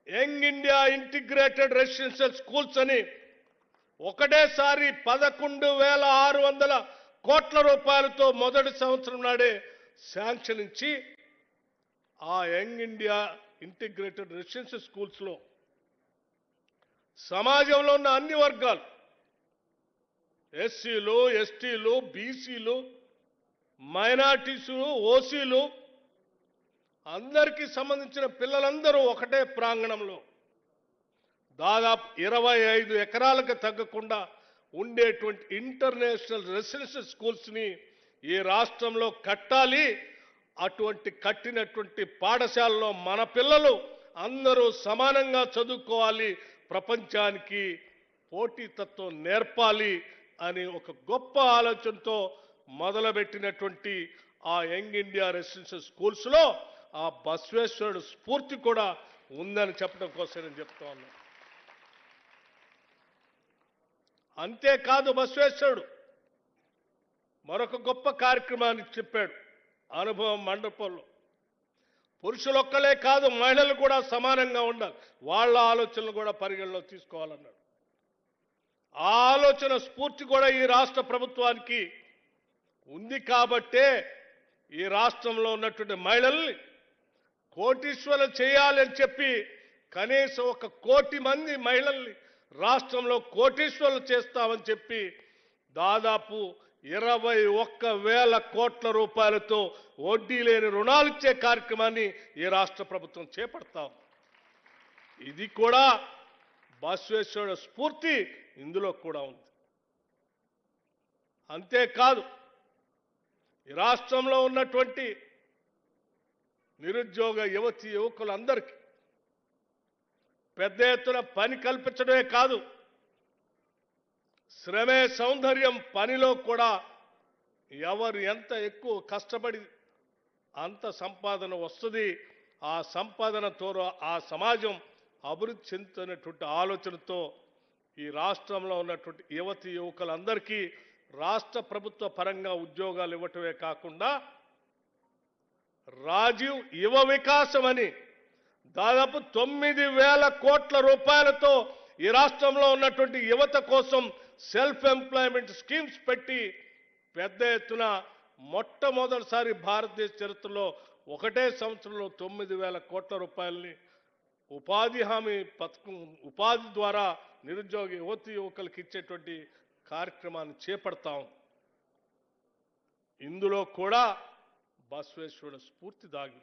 young India integrated residential schools అని ఒకటేసారి 11,600 కోట్ల రూపాయలతో మొదటి సంవత్సరం నాడే శాంక్షన్ ఇచ్చి ఆ యంగ్ ఇండియా ఇంటిగ్రేటెడ్ రెసిడెన్షియల్ స్కూల్స్లో సమాజంలో ఉన్న అన్ని వర్గాలు, ఎస్సీలు, ఎస్టీలు, బీసీలు, మైనార్టీసు, ఓసీలు అందరికీ సంబంధించిన పిల్లలందరూ ఒకటే ప్రాంగణంలో దాదాపు 25 ఎకరాలకు తగ్గకుండా ఉండేటువంటి ఇంటర్నేషనల్ రెసిడెన్షియల్ స్కూల్స్ని ఈ రాష్ట్రంలో కట్టాలి. అటువంటి కట్టినటువంటి పాఠశాలలో మన పిల్లలు అందరూ సమానంగా చదువుకోవాలి, ప్రపంచానికి పోటీతత్వం నేర్పాలి అని ఒక గొప్ప ఆలోచనతో మొదలుపెట్టినటువంటి ఆ యంగ్ ఇండియా రెసిడెన్షియల్ స్కూల్స్లో ఆ బసవేశ్వరుడు స్ఫూర్తి కూడా ఉందని చెప్పడం కోసం నేను చెప్తా ఉన్నాను. అంతేకాదు బసవేశ్వరుడు మరొక గొప్ప కార్యక్రమాన్ని చెప్పాడు. అనుభవం మండపంలో పురుషులొక్కలే కాదు మహిళలు కూడా సమానంగా ఉండాలి, వాళ్ళ ఆలోచనలు కూడా పరిగణలో తీసుకోవాలన్నాడు. ఆ ఆలోచన స్ఫూర్తి కూడా ఈ రాష్ట్ర ప్రభుత్వానికి ఉంది కాబట్టే ఈ రాష్ట్రంలో ఉన్నటువంటి మహిళల్ని కోటీశ్వరులు చేయాలని చెప్పి కనీసం 1 కోటి మంది మహిళల్ని రాష్ట్రంలో కోటీశ్వరులు చేస్తామని చెప్పి దాదాపు 21,000 కోట్ల రూపాయలతో వడ్డీ లేని రుణాలు ఇచ్చే కార్యక్రమాన్ని ఈ రాష్ట్ర ప్రభుత్వం చేపడతాం. ఇది కూడా బసవేశ్వరుడు స్ఫూర్తి ఇందులో కూడా ఉంది. అంతేకాదు ఈ రాష్ట్రంలో ఉన్నటువంటి నిరుద్యోగ యువతి యువకులందరికీ పెద్ద ఎత్తున పని కల్పించడమే కాదు, శ్రమే సౌందర్యం పనిలో కూడా ఎవరు ఎంత ఎక్కువ కష్టపడి అంత సంపాదన వస్తుంది, ఆ సంపాదనతో ఆ సమాజం అభివృద్ధి చెందుతున్నటువంటి ఆలోచనతో ఈ రాష్ట్రంలో ఉన్నటువంటి యువతి యువకులందరికీ రాష్ట్ర ప్రభుత్వ పరంగా ఉద్యోగాలు ఇవ్వటమే కాకుండా రాజీవ్ యువ వికాసం అని దాదాపు 9,000 కోట్ల రూపాయలతో ఈ రాష్ట్రంలో ఉన్నటువంటి యువత కోసం సెల్ఫ్ ఎంప్లాయ్మెంట్ స్కీమ్స్ పెట్టి పెద్ద ఎత్తున మొట్టమొదటిసారి భారతదేశ చరిత్రలో ఒకటే సంవత్సరంలో 9,000 కోట్ల రూపాయలని ఉపాధి హామీ పథకం, ఉపాధి ద్వారా నిరుద్యోగ యువతి యువకులకు ఇచ్చేటువంటి కార్యక్రమాన్ని చేపడతాం. ఇందులో కూడా బసవేశ్వరుడు స్ఫూర్తి దాగి.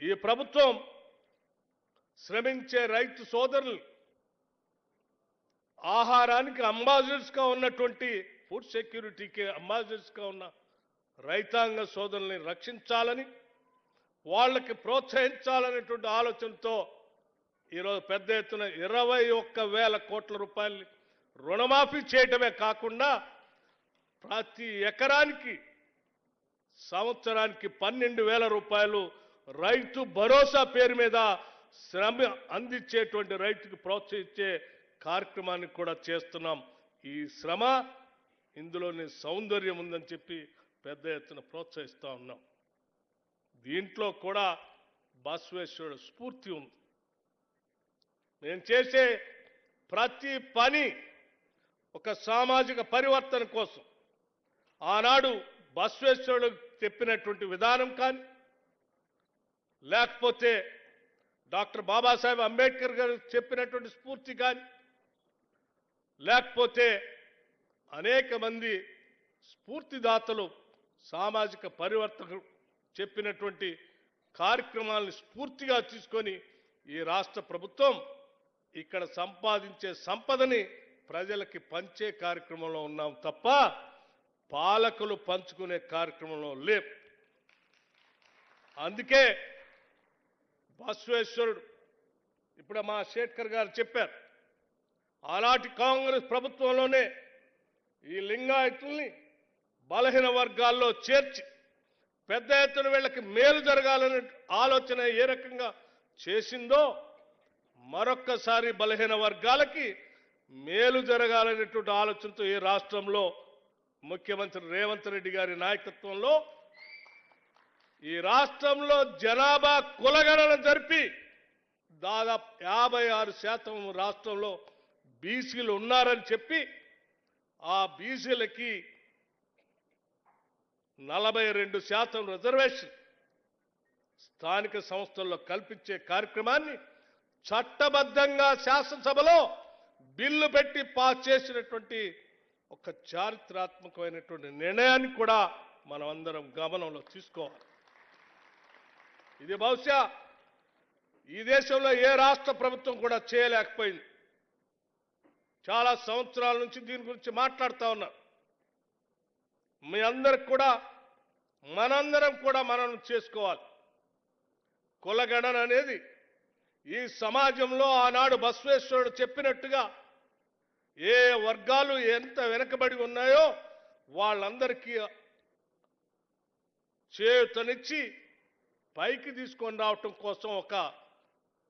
ఈ ప్రభుత్వం శ్రమించే రైతు సోదరులు, ఆహారానికి అంబాసిడర్స్గా ఉన్నటువంటి ఫుడ్ సెక్యూరిటీకి అంబాసిడర్స్గా ఉన్న రైతాంగ సోదరుల్ని రక్షించాలని, వాళ్ళకి ప్రోత్సహించాలనేటువంటి ఆలోచనతో ఈరోజు పెద్ద ఎత్తున 21,000 కోట్ల రూపాయలు రుణమాఫీ చేయటమే కాకుండా ప్రతి ఎకరానికి సంవత్సరానికి 12,000 రూపాయలు రైతు భరోసా పేరు మీద శ్రమ అందించేటువంటి రైతుకు ప్రోత్సహించే కార్యక్రమాన్ని కూడా చేస్తున్నాం. ఈ శ్రమ, ఇందులోని సౌందర్యం ఉందని చెప్పి పెద్ద ఎత్తున ప్రోత్సహిస్తూ ఉన్నాం. దీంట్లో కూడా బసవేశ్వరుడు స్ఫూర్తి ఉంది. మేము చేసే ప్రతి పని ఒక సామాజిక పరివర్తన కోసం. ఆనాడు బసవేశ్వరుడు చెప్పినటువంటి విధానం కానీ, లేకపోతే డాక్టర్ బాబాసాహెబ్ అంబేద్కర్ గారు చెప్పినటువంటి స్ఫూర్తి కానీ, లేకపోతే అనేక మంది స్ఫూర్తిదాతలు సామాజిక పరివర్తన చెప్పినటువంటి కార్యక్రమాలను స్ఫూర్తిగా తీసుకొని ఈ రాష్ట్ర ప్రభుత్వం ఇక్కడ సంపాదించే సంపదని ప్రజలకి పంచే కార్యక్రమంలో ఉన్నాం తప్ప పాలకులు పంచుకునే కార్యక్రమంలో లేం. అందుకే బసవేశ్వరుడు ఇప్పుడు మా శేఖర్ గారు చెప్పారు, ఆనాటి కాంగ్రెస్ ప్రభుత్వంలోనే ఈ లింగాయతుల్ని బలహీన వర్గాల్లో చేర్చి పెద్ద ఎత్తున వీళ్ళకి మేలు జరగాలనే ఆలోచన ఏ రకంగా చేసిందో, మరొక్కసారి బలహీన వర్గాలకి మేలు జరగాలనేటువంటి ఆలోచనతో ఈ రాష్ట్రంలో ముఖ్యమంత్రి రేవంత్ రెడ్డి గారి నాయకత్వంలో ఈ రాష్ట్రంలో జనాభా కులగణన జరిపి దాదాపు 56% రాష్ట్రంలో బీసీలు ఉన్నారని చెప్పి ఆ బీసీలకి 42% రిజర్వేషన్ స్థానిక సంస్థల్లో కల్పించే కార్యక్రమాన్ని చట్టబద్ధంగా శాసనసభలో బిల్లు పెట్టి పాస్ చేసినటువంటి ఒక చారిత్రాత్మకమైనటువంటి నిర్ణయాన్ని కూడా మనం అందరం గమనంలో తీసుకోవాలి. ఇది బహుశా ఈ దేశంలో ఏ రాష్ట్ర ప్రభుత్వం కూడా చేయలేకపోయింది. చాలా సంవత్సరాల నుంచి దీని గురించి మాట్లాడుతూ ఉన్నారు. మీ అందరికి కూడా మనందరం కూడా మనం చేసుకోవాలి. కులగణన అనేది ఈ సమాజంలో ఆనాడు బసవేశ్వరుడు చెప్పినట్టుగా ఏ వర్గాలు ఎంత వెనుకబడి ఉన్నాయో వాళ్ళందరికీ చేయూతనిచ్చి పైకి తీసుకొని రావటం కోసం ఒక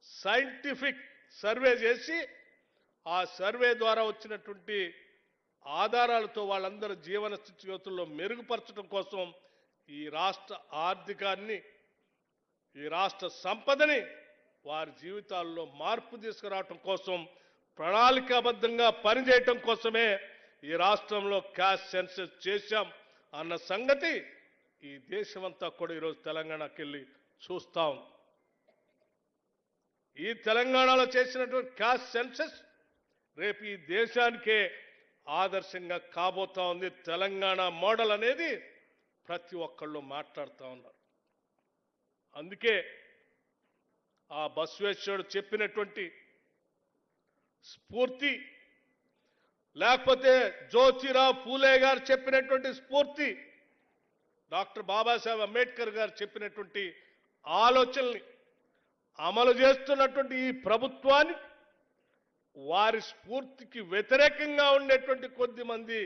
సైంటిఫిక్ సర్వే చేసి ఆ సర్వే ద్వారా వచ్చినటువంటి ఆధారాలతో వాళ్ళందరి జీవన స్థితిగతుల్లో మెరుగుపరచడం కోసం ఈ రాష్ట్ర ఆర్థికాన్ని, ఈ రాష్ట్ర సంపదని వారి జీవితాల్లో మార్పు తీసుకురావటం కోసం ప్రణాళికాబద్ధంగా పనిచేయటం కోసమే ఈ రాష్ట్రంలో క్యాష్ సెన్సస్ చేశాం అన్న సంగతి ఈ దేశమంతా కూడా ఈరోజు తెలంగాణకి వెళ్ళి చూస్తాం. ఈ తెలంగాణలో చేసినటువంటి క్యాష్ సెన్సస్ రేపు ఈ దేశానికే ఆదర్శంగా కాబోతా ఉంది. తెలంగాణ మోడల్ అనేది ప్రతి ఒక్కళ్ళు మాట్లాడుతూ ఉన్నారు. అందుకే ఆ బసవేశ్వరుడు చెప్పినటువంటి స్ఫూర్తి, లేకపోతే జ్యోతిరావు పూలే గారు చెప్పినటువంటి స్ఫూర్తి, డాక్టర్ బాబాసాహెబ్ అంబేద్కర్ గారు చెప్పినటువంటి ఆలోచనల్ని అమలు చేస్తున్నటువంటి ఈ ప్రభుత్వాన్ని వారి స్ఫూర్తికి వ్యతిరేకంగా ఉండేటువంటి కొద్దిమంది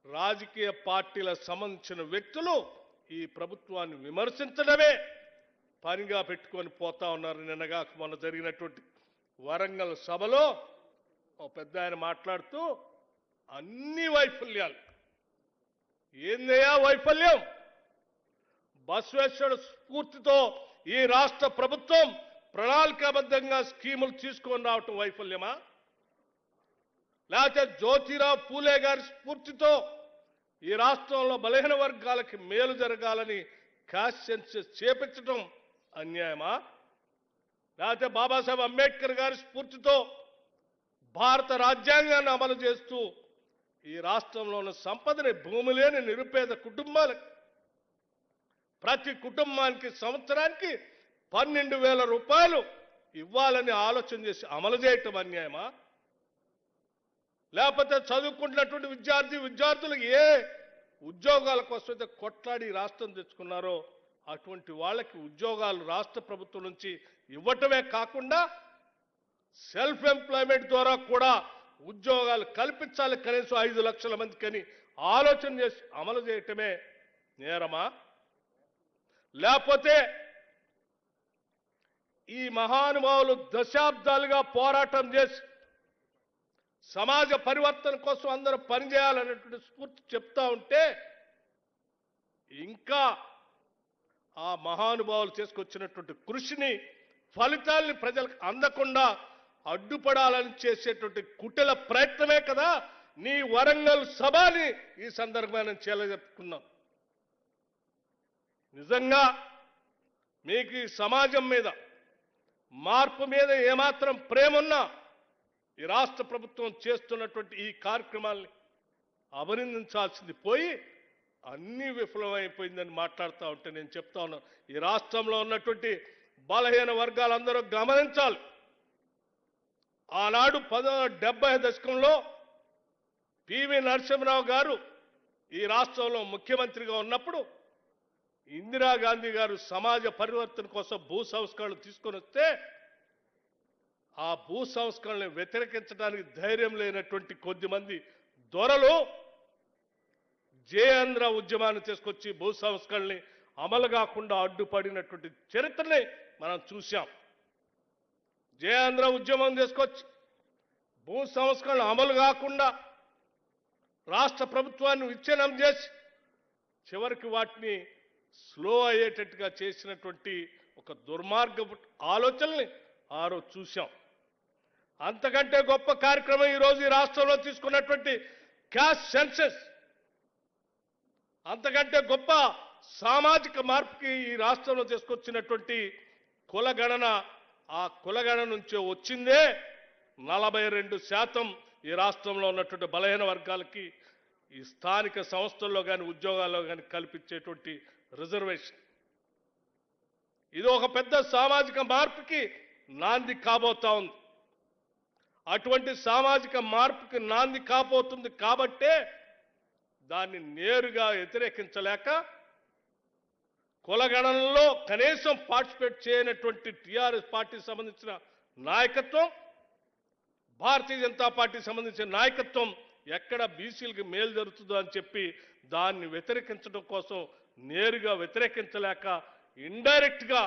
రాజకీయ పార్టీలకు సంబంధించిన వ్యక్తులు ఈ ప్రభుత్వాన్ని విమర్శించడమే పనిగా పెట్టుకొని పోతా ఉన్నారు. నిన్నగా మొన్న జరిగినటువంటి వరంగల్ సభలో ఓ పెద్ద ఆయన మాట్లాడుతూ అన్ని వైఫల్యాలు, ఏందయ్యా వైఫల్యం? బసవేశ్వర స్ఫూర్తితో ఈ రాష్ట్ర ప్రభుత్వం ప్రణాళికాబద్ధంగా స్కీములు తీసుకొని రావటం వైఫల్యమా? లేకపోతే జ్యోతిరావు పూలే గారి స్ఫూర్తితో ఈ రాష్ట్రంలో బలహీన వర్గాలకి మేలు జరగాలని క్యాష్ సెన్సస్ చేపించడం అన్యాయమా? లేకపోతే బాబాసాహెబ్ అంబేద్కర్ గారి స్ఫూర్తితో భారత రాజ్యాంగాన్ని అమలు చేస్తూ ఈ రాష్ట్రంలో ఉన్న సంపదని భూమి లేని నిరుపేద కుటుంబాలకు ప్రతి కుటుంబానికి సంవత్సరానికి 12,000 రూపాయలు ఇవ్వాలని ఆలోచన చేసి అమలు చేయటం అన్యాయమా? లేకపోతే చదువుకుంటున్నటువంటి విద్యార్థులకు ఏ ఉద్యోగాల కోసం అయితే కొట్లాడి రాష్ట్రం తెచ్చుకున్నారో అటువంటి వాళ్ళకి ఉద్యోగాలు రాష్ట్ర ప్రభుత్వం నుంచి ఇవ్వటమే కాకుండా సెల్ఫ్ ఎంప్లాయ్మెంట్ ద్వారా కూడా ఉద్యోగాలు కల్పించాలి, కనీసం 5 లక్షల మందికి అని ఆలోచన చేసి అమలు చేయటమే నేరమా? లేకపోతే ఈ మహానుభావులు దశాబ్దాలుగా పోరాటం చేసి సమాజ పరివర్తన కోసం అందరూ పనిచేయాలనేటువంటి స్ఫూర్తి చెప్తా ఉంటే ఇంకా ఆ మహానుభావులు చేసుకొచ్చినటువంటి కృషిని ఫలితాల్ని ప్రజలకు అందకుండా అడ్డుపడాలని చేసేటువంటి కుటిల ప్రయత్నమే కదా నీ వరంగల్ సభని ఈ సందర్భంగా నేను చెప్పుకున్నాను. నిజంగా మీకు ఈ సమాజం మీద మార్పు మీద ఏమాత్రం ప్రేమ ఉన్నా ఈ రాష్ట్ర ప్రభుత్వం చేస్తున్నటువంటి ఈ కార్యక్రమాల్ని అభినందించాల్సింది పోయి అన్నీ విఫలమైపోయిందని మాట్లాడుతూ ఉంటే నేను చెప్తా ఉన్నాను, ఈ రాష్ట్రంలో ఉన్నటువంటి బలహీన వర్గాలందరూ గమనించాలి. ఆనాడు 1970 దశకంలో పివి నరసింహరావు గారు ఈ రాష్ట్రంలో ముఖ్యమంత్రిగా ఉన్నప్పుడు ఇందిరాగాంధీ గారు సమాజ పరివర్తన కోసం భూ సంస్కరణలు తీసుకొని వస్తే ఆ భూ సంస్కరణలు వ్యతిరేకించడానికి ధైర్యం లేనటువంటి కొద్దిమంది దొరలు జయాంధ్ర ఉద్యమాన్ని తీసుకొచ్చి భూ సంస్కరణల్ని అమలు కాకుండా అడ్డుపడినటువంటి చరిత్రని మనం చూశాం. జయాంధ్ర ఉద్యమం తీసుకొచ్చి భూ సంస్కరణలు అమలు కాకుండా రాష్ట్ర ప్రభుత్వాన్ని విచ్ఛిన్నం చేసి చివరికి వాటిని స్లో అయ్యేటట్టుగా చేసినటువంటి ఒక దుర్మార్గపు ఆలోచనల్ని ఆ రోజు చూశాం. అంతకంటే గొప్ప కార్యక్రమం ఈరోజు ఈ రాష్ట్రంలో తీసుకున్నటువంటి క్యాస్ట్ సెన్సస్, అంతకంటే గొప్ప సామాజిక మార్పుకి ఈ రాష్ట్రంలో తీసుకొచ్చినటువంటి కులగణన. ఆ కులగణన నుంచే వచ్చిందే 42% ఈ రాష్ట్రంలో ఉన్నటువంటి బలహీన వర్గాలకి ఈ స్థానిక సంస్థల్లో కానీ ఉద్యోగాల్లో కానీ కల్పించేటువంటి రిజర్వేషన్. ఇది ఒక పెద్ద సామాజిక మార్పుకి నాంది కాబోతా ఉంది. అటువంటి సామాజిక మార్పుకి నాంది కాబోతుంది కాబట్టే దాన్ని నేరుగా వ్యతిరేకించలేక కులగణనలో కనీసం పార్టిసిపేట్ చేయనటువంటి టీఆర్ఎస్ పార్టీకి సంబంధించిన నాయకత్వం, భారతీయ జనతా పార్టీకి సంబంధించిన నాయకత్వం ఎక్కడ బీసీలకు మేలు జరుగుతుందో అని చెప్పి దాన్ని వ్యతిరేకించడం కోసం నేరుగా వ్యతిరేకించలేక ఇండైరెక్ట్ గా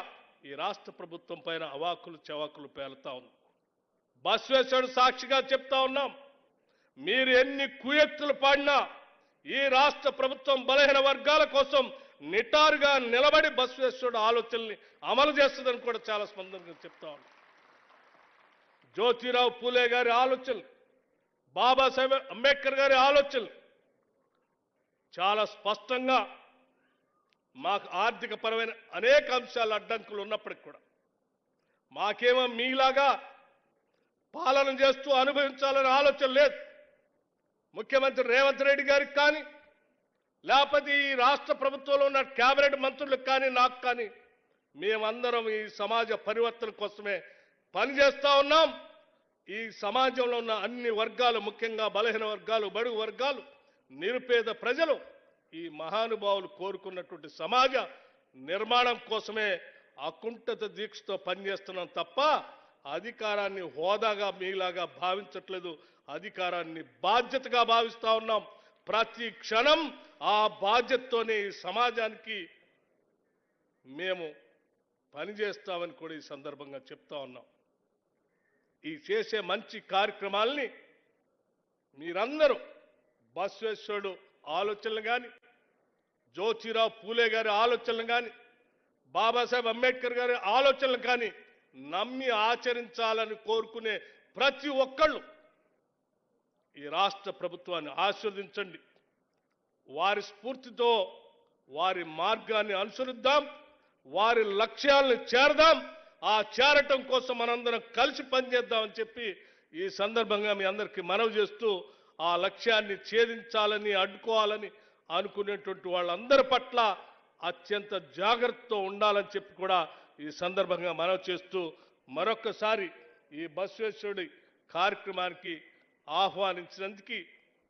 ఈ రాష్ట్ర ప్రభుత్వం పైన అవాకులు చవాకులు పేలుతా ఉంది. బసవేశ్వరుడు సాక్షిగా చెప్తా ఉన్నాం, మీరు ఎన్ని కుయెత్తులు పాడినా ఈ రాష్ట్ర ప్రభుత్వం బలహీన వర్గాల కోసం నిటారుగా నిలబడి బసవేశ్వరుడు ఆలోచనల్ని అమలు చేస్తుందని కూడా చాలా స్పందనగా చెప్తా ఉన్నాం. జ్యోతిరావు పూలే గారి ఆలోచనలు, బాబాసాహెబ్ అంబేద్కర్ గారి ఆలోచనలు చాలా స్పష్టంగా మాకు ఆర్థిక పరమైన అనేక అంశాలు అడ్డంకులు ఉన్నప్పటికీ కూడా మాకేమో మీలాగా పాలన చేస్తూ అనుభవించాలనే ఆలోచన లేదు. ముఖ్యమంత్రి రేవంత్ రెడ్డి గారికి కానీ లేకపోతే ఈ రాష్ట్ర ప్రభుత్వంలో ఉన్న కేబినెట్ మంత్రులకు కానీ నాకు కానీ మేమందరం ఈ సమాజ పరివర్తన కోసమే పనిచేస్తా ఉన్నాం. ఈ సమాజంలో ఉన్న అన్ని వర్గాలు, ముఖ్యంగా బలహీన వర్గాలు, బడుగు వర్గాలు, నిరుపేద ప్రజలు ఈ మహానుభావులు కోరుకున్నటువంటి సమాజ నిర్మాణం కోసమే అకుంఠిత దీక్షతో పనిచేస్తున్నాం తప్ప అధికారాన్ని హోదాగా మీలాగా భావించట్లేదు. అధికారాన్ని బాధ్యతగా భావిస్తా ఉన్నాం. ప్రతి క్షణం ఆ బాధ్యతతోనే ఈ సమాజానికి మేము పనిచేస్తామని కూడా ఈ సందర్భంగా చెప్తా ఉన్నాం. ఈ చేసే మంచి కార్యక్రమాల్ని మీరందరూ బసవేశ్వరుడు ఆలోచనలు కానీ, జ్యోతిరావు పూలే గారి ఆలోచనలు కానీ, బాబాసాహెబ్ అంబేద్కర్ గారి ఆలోచనలు కానీ నమ్మి ఆచరించాలని కోరుకునే ప్రతి ఒక్కళ్ళు ఈ రాష్ట్ర ప్రభుత్వాన్ని ఆశీర్వదించండి. వారి స్ఫూర్తితో వారి మార్గాన్ని అనుసరిద్దాం, వారి లక్ష్యాలను చేరదాం. ఆ చేరటం కోసం మనందరం కలిసి పనిచేద్దామని చెప్పి ఈ సందర్భంగా మీ అందరికీ మనవి చేస్తూ, ఆ లక్ష్యాన్ని ఛేదించాలని అడ్డుకోవాలని అనుకునేటువంటి వాళ్ళందరి పట్ల అత్యంత జాగ్రత్తతో ఉండాలని చెప్పి కూడా ఈ సందర్భంగా మనవి చేస్తూ మరొక్కసారి ఈ బసవేశ్వరుడి కార్యక్రమానికి ఆహ్వానించినందుకు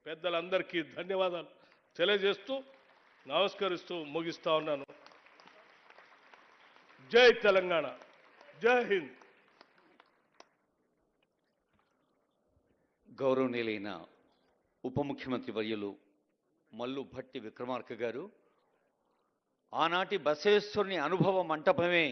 పెద్దలందరికీ ధన్యవాదాలు తెలియజేస్తూ నమస్కరిస్తూ ముగిస్తా ఉన్నాను. జై తెలంగాణ, జై హింద్. గౌరవనీయులైన ఉప ముఖ్యమంత్రి వర్యులు మల్లు భట్టి విక్రమార్క గారు, ఆనాటి బసవేశ్వరుని అనుభవ మంటపమే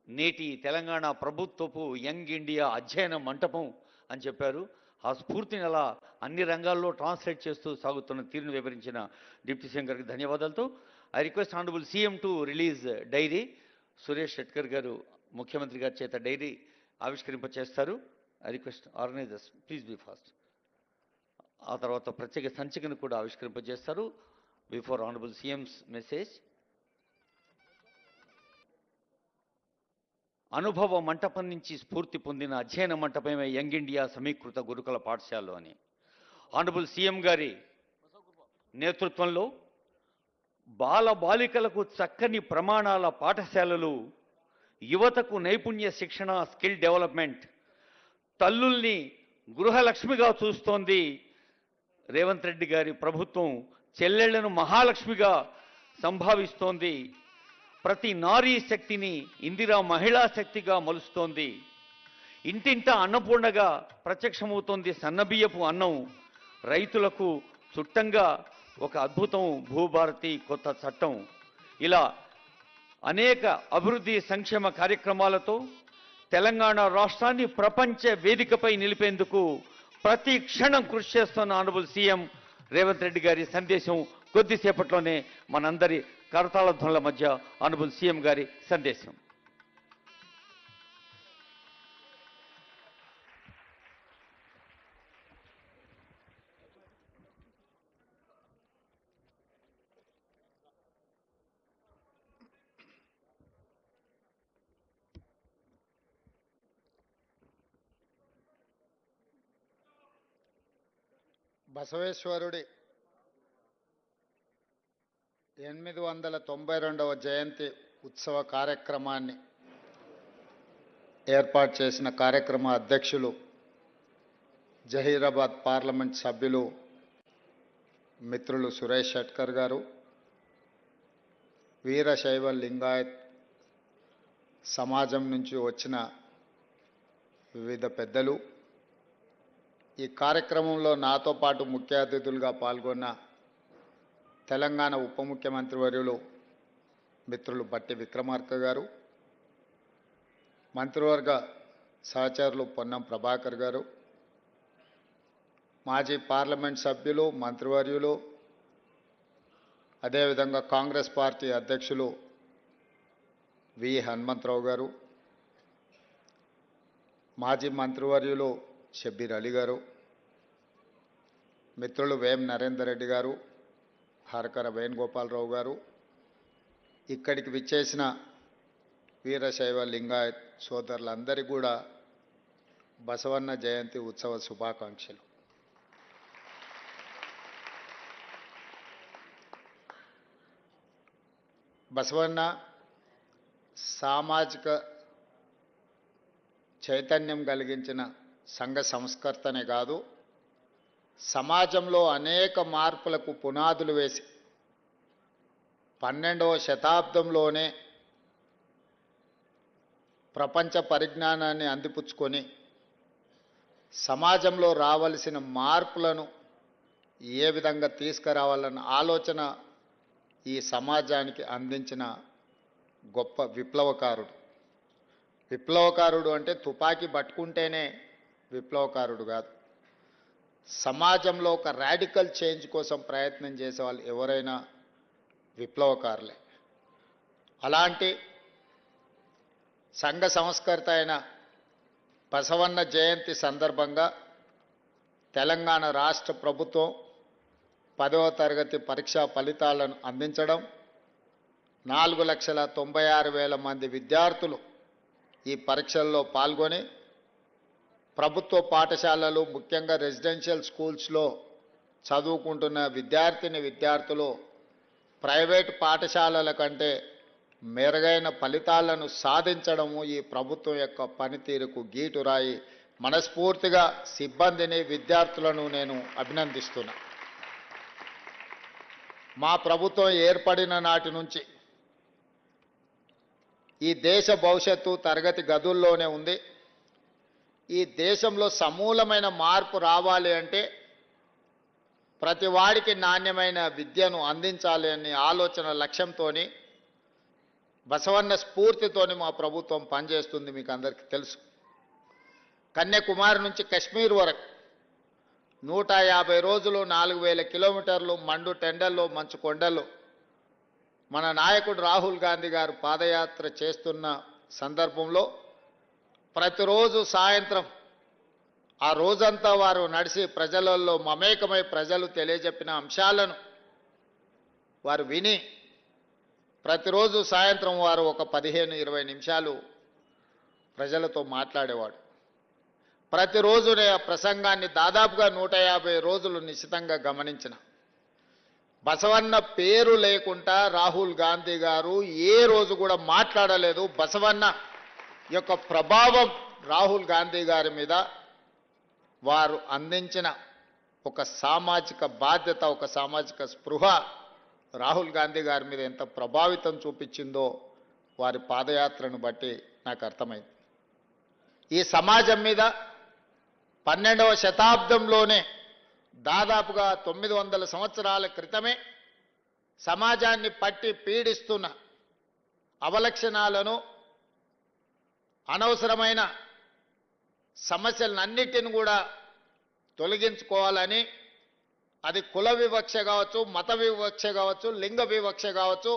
నేటి తెలంగాణ ప్రభుత్వపు యంగ్ ఇండియా అధ్యయన మంటపం అని చెప్పారు. ఆ స్ఫూర్తిని అలా అన్ని రంగాల్లో ట్రాన్స్లేట్ చేస్తూ సాగుతున్న తీరును వివరించిన డిప్యూటీ సీఎం గారికి ధన్యవాదాలతో I request honourable CM to release diary. Suresh Shetkar గారు ముఖ్యమంత్రి గారి చేత డైరీ ఆవిష్కరింపచేస్తారు. I request organisers please be fast. ఆ తర్వాత ప్రత్యేక సంచికను కూడా ఆవిష్కరింపజేస్తారు. Before honourable CM's message. అనుభవ మంటపం నుంచి స్ఫూర్తి పొందిన అధ్యయన మంటపమే యంగ్ ఇండియా సమీకృత గురుకుల పాఠశాల అని ఆనరబుల్ సీఎం గారి నేతృత్వంలో బాల బాలికలకు చక్కని ప్రమాణాల పాఠశాలలు, యువతకు నైపుణ్య శిక్షణ, స్కిల్ డెవలప్మెంట్, తల్లుల్ని గృహలక్ష్మిగా చూస్తోంది రేవంత్ రెడ్డి గారి ప్రభుత్వం. చెల్లెళ్లను మహాలక్ష్మిగా సంభావిస్తోంది. ప్రతి నారీ శక్తిని ఇందిరా మహిళా శక్తిగా మలుస్తోంది. ఇంటింట అన్నపూర్ణగా ప్రత్యక్షమవుతోంది సన్నబియ్యపు అన్నం. రైతులకు చుట్టంగా ఒక అద్భుతం భూభారతి కొత్త చట్టం. ఇలా అనేక అభివృద్ధి సంక్షేమ కార్యక్రమాలతో తెలంగాణ రాష్ట్రాన్ని ప్రపంచ వేదికపై నిలిపేందుకు ప్రతి క్షణం కృషి చేస్తున్న ఆనరబుల్ సీఎం రేవంత్ రెడ్డి గారి సందేశం కొద్దిసేపట్లోనే మనందరి కరతాళ ధ్వనుల మధ్య ఆనరబుల్ సీఎం గారి సందేశం. బసవేశ్వరుడి 892వ జయంతి ఉత్సవ కార్యక్రమాన్ని ఏర్పాటు చేసిన కార్యక్రమ అధ్యక్షులు జహీరాబాద్ పార్లమెంట్ సభ్యులు మిత్రులు సురేష్ షెట్కర్ గారు, వీరశైవ లింగాయత్ సమాజం నుంచి వచ్చిన వివిధ పెద్దలు, ఈ కార్యక్రమంలో నాతో పాటు ముఖ్య అతిథులుగా పాల్గొన్న తెలంగాణ ఉప ముఖ్యమంత్రి వర్యులు మిత్రులు భట్టి విక్రమార్క గారు, మంత్రివర్గ సహచరులు పొన్నం ప్రభాకర్ గారు, మాజీ పార్లమెంట్ సభ్యులు మంత్రివర్యులు, అదేవిధంగా కాంగ్రెస్ పార్టీ అధ్యక్షులు వి హనుమంతరావు గారు, మాజీ మంత్రివర్యులు షబ్బీర్ అలీ గారు, మిత్రులు వేం నరేందర్ రెడ్డి గారు, హరకర వేణుగోపాలరావు గారు, ఇక్కడికి విచ్చేసిన వీరశైవ లింగాయత్ సోదరులందరికీ కూడా బసవన్న జయంతి ఉత్సవ శుభాకాంక్షలు. బసవన్న సామాజిక చైతన్యం కలిగించిన సంఘ సంస్కర్తనే కాదు, సమాజంలో అనేక మార్పులకు పునాదులు వేసి 12వ శతాబ్దంలోనే ప్రపంచ పరిజ్ఞానాన్ని అందిపుచ్చుకొని సమాజంలో రావలసిన మార్పులను ఏ విధంగా తీసుకురావాలన్న ఆలోచన ఈ సమాజానికి అందించిన గొప్ప విప్లవకారుడు. విప్లవకారుడు అంటే తుపాకీ పట్టుకుంటేనే విప్లవకారుడు కాదు, సమాజంలో ఒక రాడికల్ చేంజ్ కోసం ప్రయత్నం చేసేవాళ్ళు ఎవరైనా విప్లవకారులే. అలాంటి సంఘ సంస్కర్త అయిన బసవన్న జయంతి సందర్భంగా తెలంగాణ రాష్ట్ర ప్రభుత్వం 10వ తరగతి పరీక్షా ఫలితాలను అందించడం, 4,96,000 మంది విద్యార్థులు ఈ పరీక్షల్లో పాల్గొని ప్రభుత్వ పాఠశాలలు ముఖ్యంగా రెసిడెన్షియల్ స్కూల్స్లో చదువుకుంటున్న విద్యార్థులు ప్రైవేట్ పాఠశాలల కంటే మెరుగైన ఫలితాలను సాధించడము ఈ ప్రభుత్వం యొక్క పనితీరుకు గీటురాయి. మనస్ఫూర్తిగా సిబ్బందిని, విద్యార్థులను నేను అభినందిస్తున్నా. మా ప్రభుత్వం ఏర్పడిన నాటి నుంచి ఈ దేశ భవిష్యత్తు తరగతి గదుల్లోనే ఉంది. ఈ దేశంలో సమూలమైన మార్పు రావాలి అంటే ప్రతి వాడికి నాణ్యమైన విద్యను అందించాలి అనే ఆలోచన లక్ష్యంతోని, బసవన్న స్ఫూర్తితోని మా ప్రభుత్వం పనిచేస్తుంది. మీకు అందరికీ తెలుసు. కన్యాకుమారి నుంచి కశ్మీర్ వరకు 150 రోజులు 4000 కిలోమీటర్లు మండు టెండల్లో, మంచు కొండల్లో మన నాయకుడు రాహుల్ గాంధీ గారు పాదయాత్ర చేస్తున్న సందర్భంలో ప్రతిరోజు సాయంత్రం ఆ రోజంతా వారు నడిచి ప్రజలలో మమేకమై ప్రజలు తెలియజెప్పిన అంశాలను వారు విని ప్రతిరోజు సాయంత్రం వారు ఒక 15-20 నిమిషాలు ప్రజలతో మాట్లాడేవాడు. ప్రతిరోజు ఆ ప్రసంగాన్ని దాదాపుగా 150 రోజులు నిశితంగా గమనించిన. బసవన్న పేరు లేకుండా రాహుల్ గాంధీ గారు ఏ రోజు కూడా మాట్లాడలేదు. బసవన్న యొక్క ప్రభావం రాహుల్ గాంధీ గారి మీద, వారు అందించిన ఒక సామాజిక బాధ్యత, ఒక సామాజిక స్పృహ రాహుల్ గాంధీ గారి మీద ఎంత ప్రభావితం చూపించిందో వారి పాదయాత్రను బట్టి నాకు అర్థమైంది. ఈ సమాజం మీద 12వ శతాబ్దంలోనే దాదాపుగా 900 సంవత్సరాల క్రితమే సమాజాన్ని పట్టి పీడిస్తున్న అవలక్షణాలను, అనవసరమైన సమస్యలన్నిటిని కూడా తొలగించుకోవాలని, అది కుల వివక్ష కావచ్చు, మత వివక్ష కావచ్చు, లింగ వివక్ష కావచ్చు,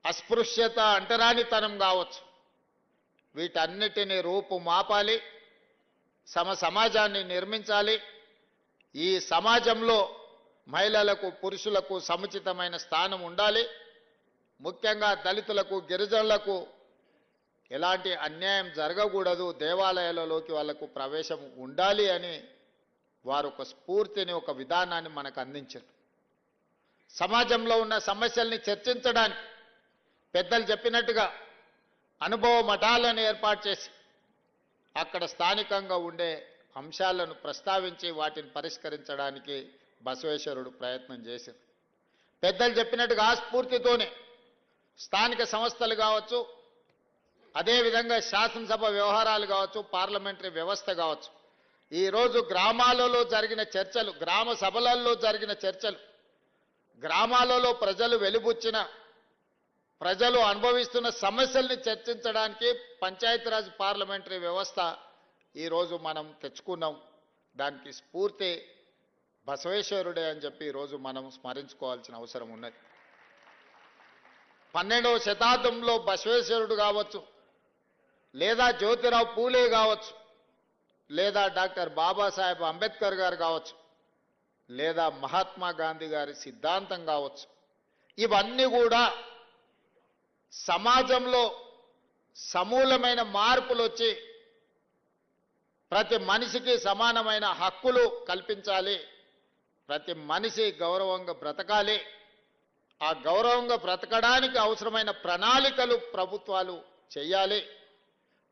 అస్పృశ్యత, అంటరానితనం కావచ్చు, వీటన్నిటిని రూపుమాపాలి, సమాజాన్ని నిర్మించాలి. ఈ సమాజంలో మహిళలకు, పురుషులకు సముచితమైన స్థానం ఉండాలి. ముఖ్యంగా దళితులకు, గిరిజనులకు ఎలాంటి అన్యాయం జరగకూడదు, దేవాలయాలలోకి వాళ్లకు ప్రవేశం ఉండాలి అని వారు ఒక స్ఫూర్తిని, ఒక విధానాన్ని మనకు అందించారు. సమాజంలో ఉన్న సమస్యల్ని చర్చించడానికి పెద్దలు చెప్పినట్టుగా అనుభవ మఠాలను ఏర్పాటు చేసి అక్కడ స్థానికంగా ఉండే అంశాలను ప్రస్తావించి వాటిని పరిష్కరించడానికి బసవేశ్వరుడు ప్రయత్నం చేశారు. పెద్దలు చెప్పినట్టుగా ఆ స్ఫూర్తితోనే స్థానిక సంస్థలు కావచ్చు, అదేవిధంగా శాసనసభ వ్యవహారాలు కావచ్చు, పార్లమెంటరీ వ్యవస్థ కావచ్చు, ఈరోజు గ్రామాలలో జరిగిన చర్చలు, గ్రామ సభలలో జరిగిన చర్చలు, గ్రామాలలో ప్రజలు వెలుబుచ్చిన, ప్రజలు అనుభవిస్తున్న సమస్యల్ని చర్చించడానికి పంచాయతీరాజ్ పార్లమెంటరీ వ్యవస్థ ఈరోజు మనం తెచ్చుకున్నాం. దానికి స్ఫూర్తి బసవేశ్వరుడే అని చెప్పి ఈరోజు మనం స్మరించుకోవాల్సిన అవసరం ఉన్నది. 12వ శతాబ్దంలో బసవేశ్వరుడు కావచ్చు, లేదా జ్యోతిరావు పూలే కావచ్చు, లేదా డాక్టర్ బాబాసాహెబ్ అంబేద్కర్ గారు కావచ్చు, లేదా మహాత్మా గాంధీ గారి సిద్ధాంతం కావచ్చు, ఇవన్నీ కూడా సమాజంలో సమూలమైన మార్పులు వచ్చి ప్రతి మనిషికి సమానమైన హక్కులు కల్పించాలి, ప్రతి మనిషి గౌరవంగా బ్రతకాలి, ఆ గౌరవంగా బ్రతకడానికి అవసరమైన ప్రణాళికలు ప్రభుత్వాలు చేయాలి.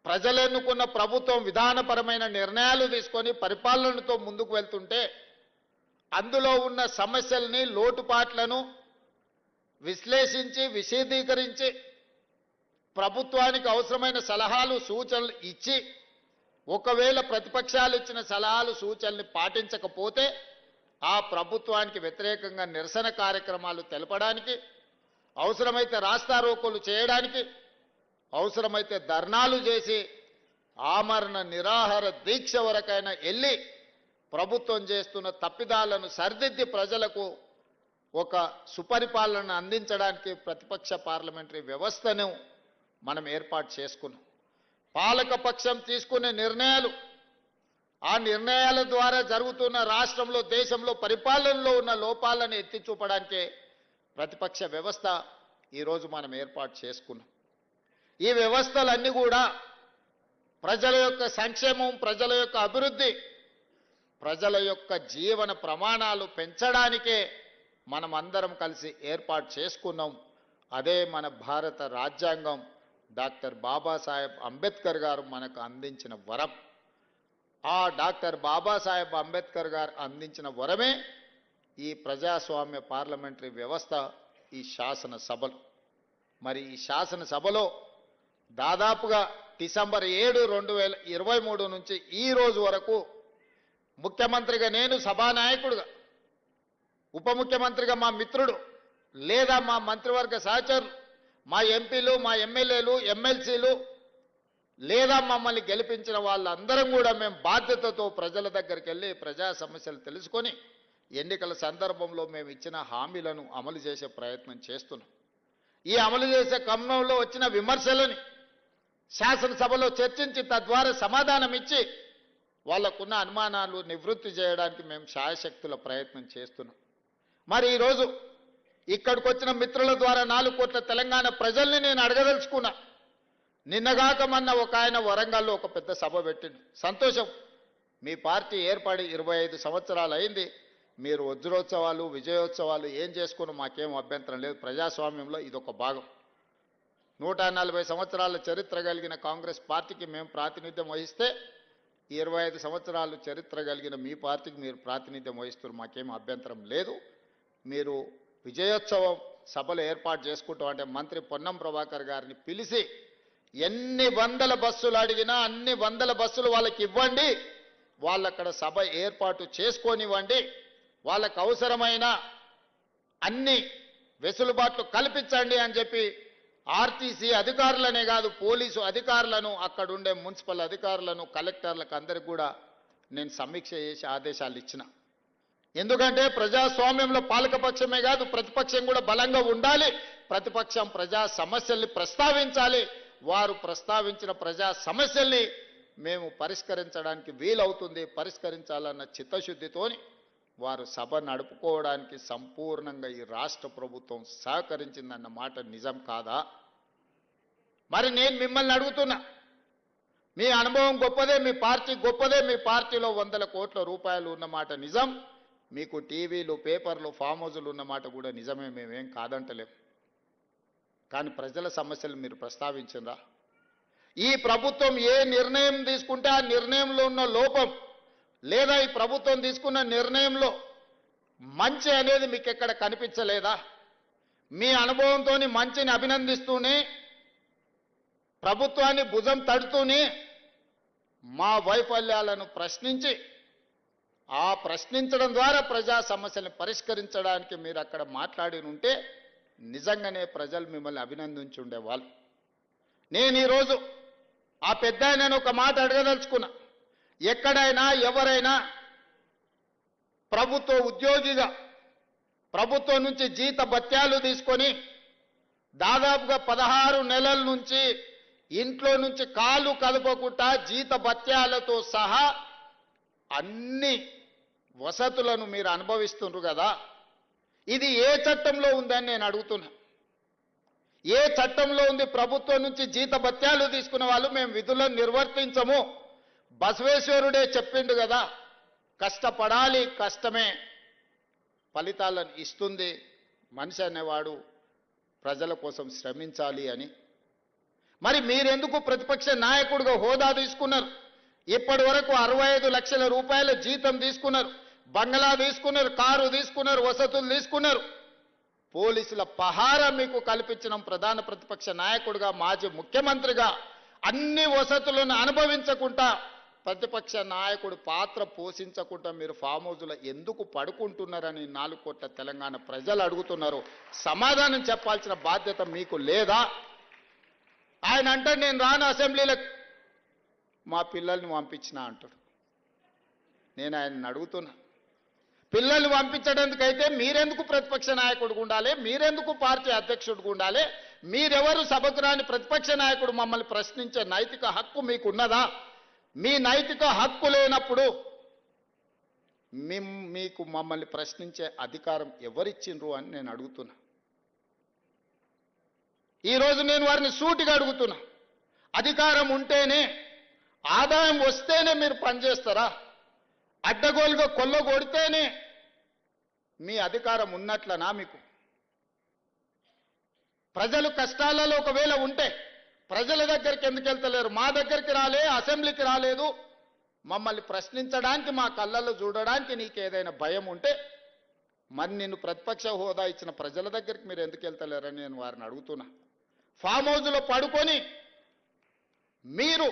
ప్రజలు ఎన్నుకున్న ప్రభుత్వం విధానపరమైన నిర్ణయాలు తీసుకొని పరిపాలనతో ముందుకు వెళ్తుంటే అందులో ఉన్న సమస్యల్ని, లోటుపాట్లను విశ్లేషించి, విశదీకరించి ప్రభుత్వానికి అవసరమైన సలహాలు, సూచనలు ఇచ్చి, ఒకవేళ ప్రతిపక్షాలు ఇచ్చిన సలహాలు, సూచనల్ని పాటించకపోతే ఆ ప్రభుత్వానికి వ్యతిరేకంగా నిరసన కార్యక్రమాలు తెలపడానికి, అవసరమైతే రాస్తారోకోలు చేయడానికి, అవసరమైతే ధర్నాలు చేసి ఆమరణ నిరాహార దీక్ష వరకైనా వెళ్ళి ప్రభుత్వం చేస్తున్న తప్పిదాలను సరిదిద్ది ప్రజలకు ఒక సుపరిపాలన అందించడానికి ప్రతిపక్ష పార్లమెంటరీ వ్యవస్థను మనం ఏర్పాటు చేసుకున్నాం. పాలకపక్షం తీసుకునే నిర్ణయాలు, ఆ నిర్ణయాల ద్వారా జరుగుతున్న రాష్ట్రంలో, దేశంలో పరిపాలనలో ఉన్న లోపాలను ఎత్తి చూపడానికే ప్రతిపక్ష వ్యవస్థ ఈరోజు మనం ఏర్పాటు చేసుకున్నాం. ఈ వ్యవస్థలన్నీ కూడా ప్రజల యొక్క సంక్షేమం, ప్రజల యొక్క అభివృద్ధి, ప్రజల యొక్క జీవన ప్రమాణాలు పెంచడానికే మనం అందరం కలిసి ఏర్పాటు చేసుకున్నాం. అదే మన భారత రాజ్యాంగం డాక్టర్ బాబాసాహెబ్ అంబేద్కర్ గారు మనకు అందించిన వరం. ఆ డాక్టర్ బాబాసాహెబ్ అంబేద్కర్ గారు అందించిన వరమే ఈ ప్రజాస్వామ్య పార్లమెంటరీ వ్యవస్థ, ఈ శాసనసభలు. మరి ఈ శాసనసభలో దాదాపుగా డిసెంబర్ 7, 2023 నుంచి ఈ రోజు వరకు ముఖ్యమంత్రిగా నేను, సభానాయకుడుగా, ఉప ముఖ్యమంత్రిగా మా మిత్రుడు లేదా మా మంత్రివర్గ సహచరులు, మా ఎంపీలు, మా ఎమ్మెల్యేలు, ఎమ్మెల్సీలు లేదా మమ్మల్ని గెలిపించిన వాళ్ళందరం కూడా మేము బాధ్యతతో ప్రజల దగ్గరికి వెళ్ళి ప్రజా సమస్యలు తెలుసుకొని ఎన్నికల సందర్భంలో మేము ఇచ్చిన హామీలను అమలు చేసే ప్రయత్నం చేస్తున్నాం. ఈ అమలు చేసే క్రమంలో వచ్చిన విమర్శలని శాసనసభలో చర్చించి తద్వారా సమాధానం ఇచ్చి వాళ్ళకున్న అనుమానాలు నివృత్తి చేయడానికి మేము శాయశక్తుల ప్రయత్నం చేస్తున్నాం. మరి ఈరోజు ఇక్కడికి వచ్చిన మిత్రుల ద్వారా 4 కోట్ల తెలంగాణ ప్రజల్ని నేను అడగదలుచుకున్నా. నిన్నగాక మొన్న ఒక ఆయన వరంగల్లో ఒక పెద్ద సభ పెట్టిండు. సంతోషం, మీ పార్టీ ఏర్పడి 25 సంవత్సరాలు అయింది. మీరు వజ్రోత్సవాలు, విజయోత్సవాలు ఏం చేసుకుని మాకేం అభ్యంతరం లేదు. ప్రజాస్వామ్యంలో ఇదొక భాగం. 140 సంవత్సరాల చరిత్ర కలిగిన కాంగ్రెస్ పార్టీకి మేము ప్రాతినిధ్యం వహిస్తే 25 సంవత్సరాలు చరిత్ర కలిగిన మీ పార్టీకి మీరు ప్రాతినిధ్యం వహిస్తున్నారు. మాకేం అభ్యంతరం లేదు. మీరు విజయోత్సవం సభలు ఏర్పాటు చేసుకుంటాం అంటే మంత్రి పొన్నం ప్రభాకర్ గారిని పిలిచి ఎన్ని వందల బస్సులు అడిగినా అన్ని వందల బస్సులు వాళ్ళకి ఇవ్వండి, వాళ్ళక్కడ సభ ఏర్పాటు చేసుకొనివ్వండి, వాళ్ళకు అవసరమైన అన్ని వెసులుబాట్లు కల్పించండి అని చెప్పి ఆర్టీసీ అధికారులనే కాదు పోలీసు అధికారులను, అక్కడుండే మున్సిపల్ అధికారులను, కలెక్టర్లకు అందరికి కూడా నేను సమీక్ష చేసి ఆదేశాలు ఇచ్చిన. ఎందుకంటే ప్రజాస్వామ్యంలో పాలకపక్షమే కాదు ప్రతిపక్షం కూడా బలంగా ఉండాలి. ప్రతిపక్షం ప్రజా సమస్యల్ని ప్రస్తావించాలి. వారు ప్రస్తావించిన ప్రజా సమస్యల్ని మేము పరిష్కరించడానికి వీలవుతుంది. పరిష్కరించాలన్న చిత్తశుద్ధితోని వారు సభ నడుపుకోవడానికి సంపూర్ణంగా ఈ రాష్ట్ర ప్రభుత్వం సహకరించిందన్న మాట నిజం కాదా? మరి నేను మిమ్మల్ని అడుగుతున్నా, మీ అనుభవం గొప్పదే, మీ పార్టీ గొప్పదే, మీ పార్టీలో 100 కోట్ల రూపాయలు ఉన్నమాట నిజం, మీకు టీవీలు, పేపర్లు, ఫామ్ హౌజులు ఉన్నమాట కూడా నిజమే, మేమేం కాదంటలేం. కానీ ప్రజల సమస్యలు మీరు ప్రస్తావించరా? ఈ ప్రభుత్వం ఏ నిర్ణయం తీసుకుంటే ఆ నిర్ణయంలో ఉన్న లోపం లేదా ఈ ప్రభుత్వం తీసుకున్న నిర్ణయంలో మంచి అనేది మీకు ఎక్కడ కనిపించలేదా? మీ అనుభవంతో మంచిని అభినందిస్తూనే ప్రభుత్వాన్ని భుజం తడుతూనే మా వైఫల్యాలను ప్రశ్నించి ఆ ప్రశ్నించడం ద్వారా ప్రజా సమస్యలను పరిష్కరించడానికి మీరు అక్కడ మాట్లాడి ఉంటే నిజంగానే ప్రజలు మిమ్మల్ని అభినందించి ఉండేవాళ్ళు. నేను ఈరోజు ఆ పెద్ద ఆయనను ఒక మాట అడగదలుచుకున్నా. ఎక్కడైనా ఎవరైనా ప్రభుత్వ ఉద్యోగిగా ప్రభుత్వం నుంచి జీత భత్యాలు తీసుకొని దాదాపుగా 16 నెలల నుంచి ఇంట్లో నుంచి కాలు కదపకుండా జీత భత్యాలతో సహా అన్ని వసతులను మీరు అనుభవిస్తున్నారు కదా, ఇది ఏ చట్టంలో ఉందని నేను అడుగుతున్నా. ఏ చట్టంలో ఉంది? ప్రభుత్వం నుంచి జీత భత్యాలు తీసుకున్న వాళ్ళు మేము విధులను నిర్వర్తించము. బసవేశ్వరుడే చెప్పిండు కదా, కష్టపడాలి, కష్టమే ఫలితాలను ఇస్తుంది, మనిషి అనేవాడు ప్రజల కోసం శ్రమించాలి అని. మరి మీరెందుకు ప్రతిపక్ష నాయకుడిగా హోదా తీసుకున్నారు? ఇప్పటి వరకు 65 లక్షల రూపాయల జీతం తీసుకున్నారు, బంగ్లా తీసుకున్నారు, కారు తీసుకున్నారు, వసతులు తీసుకున్నారు. పోలీసుల పహారా మీకు కల్పించడం ప్రధాన ప్రతిపక్ష నాయకుడిగా, మాజీ ముఖ్యమంత్రిగా అన్ని వసతులను అనుభవించకుండా ప్రతిపక్ష నాయకుడు పాత్ర పోషించకుండా మీరు ఫామ్ హౌజులో ఎందుకు పడుకుంటున్నారని 4 కోట్ల తెలంగాణ ప్రజలు అడుగుతున్నారు. సమాధానం చెప్పాల్సిన బాధ్యత మీకు లేదా? ఆయన అంటే నేను రాను అసెంబ్లీలకు, మా పిల్లల్ని పంపించిన అంటాడు. నేను ఆయన్ని అడుగుతున్నా, పిల్లల్ని పంపించడానికైతే మీరెందుకు ప్రతిపక్ష నాయకుడిగా ఉండాలి? మీరెందుకు పార్టీ అధ్యక్షుడిగా ఉండాలి? మీరెవరు సభకు రాని ప్రతిపక్ష నాయకుడు మమ్మల్ని ప్రశ్నించే నైతిక హక్కు మీకున్నదా? మీ నైతిక హక్కు లేనప్పుడు మీకు మమ్మల్ని ప్రశ్నించే అధికారం ఎవరిచ్చిండ్రు అని నేను అడుగుతున్నా. ఈరోజు నేను వారిని సూటిగా అడుగుతున్నా, అధికారం ఉంటేనే, ఆదాయం వస్తేనే మీరు పనిచేస్తారా? అడ్డగోలుగా కొల్లగొడితేనే మీ అధికారం ఉన్నట్లనా? మీకు ప్రజలు కష్టాలలో ఒకవేళ ఉంటే ప్రజల దగ్గరికి ఎందుకు వెళ్తలేరు? మా దగ్గరికి రాలే, అసెంబ్లీకి రాలేదు, మమ్మల్ని ప్రశ్నించడానికి, మా కళ్ళల్లో చూడడానికి నీకు ఏదైనా భయం ఉంటే మరి నిన్ను ప్రతిపక్ష హోదా ఇచ్చిన ప్రజల దగ్గరికి మీరు ఎందుకు వెళ్తలేరని నేను వారిని అడుగుతున్నా. ఫామ్ హౌస్లో పడుకొని మీరు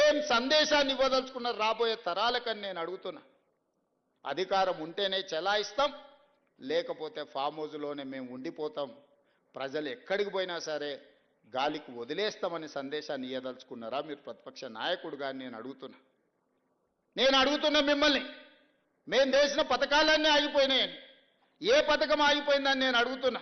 ఏం సందేశాన్ని ఇవ్వదలుచుకున్నారు రాబోయే తరాలకని నేను అడుగుతున్నా. అధికారం ఉంటేనే చెలాయిస్తాం, లేకపోతే ఫామ్ హౌస్లోనే మేము ఉండిపోతాం, ప్రజలు ఎక్కడికి పోయినా సరే గాలికి వదిలేస్తామని సందేశాన్ని ఇవ్వదలుచుకున్నారా మీరు ప్రతిపక్ష నాయకుడుగా నేను అడుగుతున్నా మిమ్మల్ని. మేము చేసిన పథకాలన్నీ ఆగిపోయినాయని, ఏ పథకం ఆగిపోయిందని నేను అడుగుతున్నా.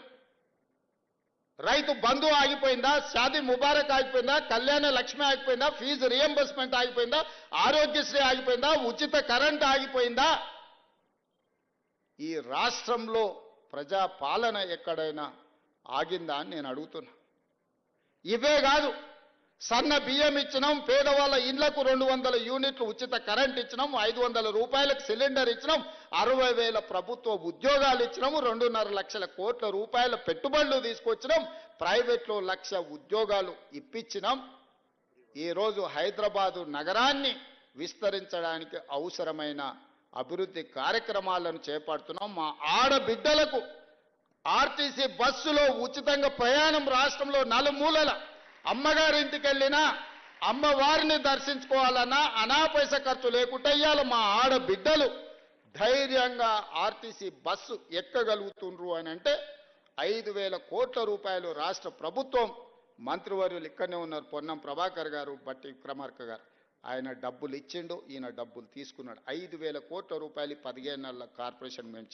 రైతు బంధు ఆగిపోయిందా? షాదీ ముబారక్ ఆగిపోయిందా? కళ్యాణ లక్ష్మి ఆగిపోయిందా? ఫీజు రియంబర్స్మెంట్ ఆగిపోయిందా? ఆరోగ్యశ్రీ ఆగిపోయిందా? ఉచిత కరెంట్ ఆగిపోయిందా? ఈ రాష్ట్రంలో ప్రజా పాలన ఎక్కడైనా ఆగిందా అని నేను అడుగుతున్నా. ఇవే కాదు, సన్న బియ్యం ఇచ్చినాం, పేదవాళ్ళ ఇళ్లకు 200 యూనిట్లు ఉచిత కరెంట్ ఇచ్చినాం, 500 రూపాయలకు సిలిండర్ ఇచ్చినాం, 60,000 ప్రభుత్వ ఉద్యోగాలు ఇచ్చినాం, 2.5 లక్షల కోట్ల రూపాయల పెట్టుబడులు తీసుకొచ్చినాం, ప్రైవేట్లో 1,00,000 ఉద్యోగాలు ఇప్పించినాం. ఈరోజు హైదరాబాదు నగరాన్ని విస్తరించడానికి అవసరమైన అభివృద్ధి కార్యక్రమాలను చేపడుతున్నాం. మా ఆడబిడ్డలకు ఆర్టీసీ బస్సులో ఉచితంగా ప్రయాణం రాష్ట్రంలో నలుమూలల అమ్మగారింటికి వెళ్ళినా అమ్మవారిని దర్శించుకోవాలన్నా అనా పైసా ఖర్చు లేకుండా ఇవాళ మా ఆడబిడ్డలు ధైర్యంగా ఆర్టీసీ బస్సు ఎక్కగలుగుతుండ్రు అని అంటే 5,000 కోట్ల రూపాయలు రాష్ట్ర ప్రభుత్వం, మంత్రివర్యులు ఇక్కడనే ఉన్నారు, పొన్నం ప్రభాకర్ గారు, బట్టి విక్రమార్క గారు, ఆయన డబ్బులు ఇచ్చిండు, ఈయన డబ్బులు తీసుకున్నాడు. 5,000 కోట్ల రూపాయలు 15 నెలల కార్పొరేషన్ మేము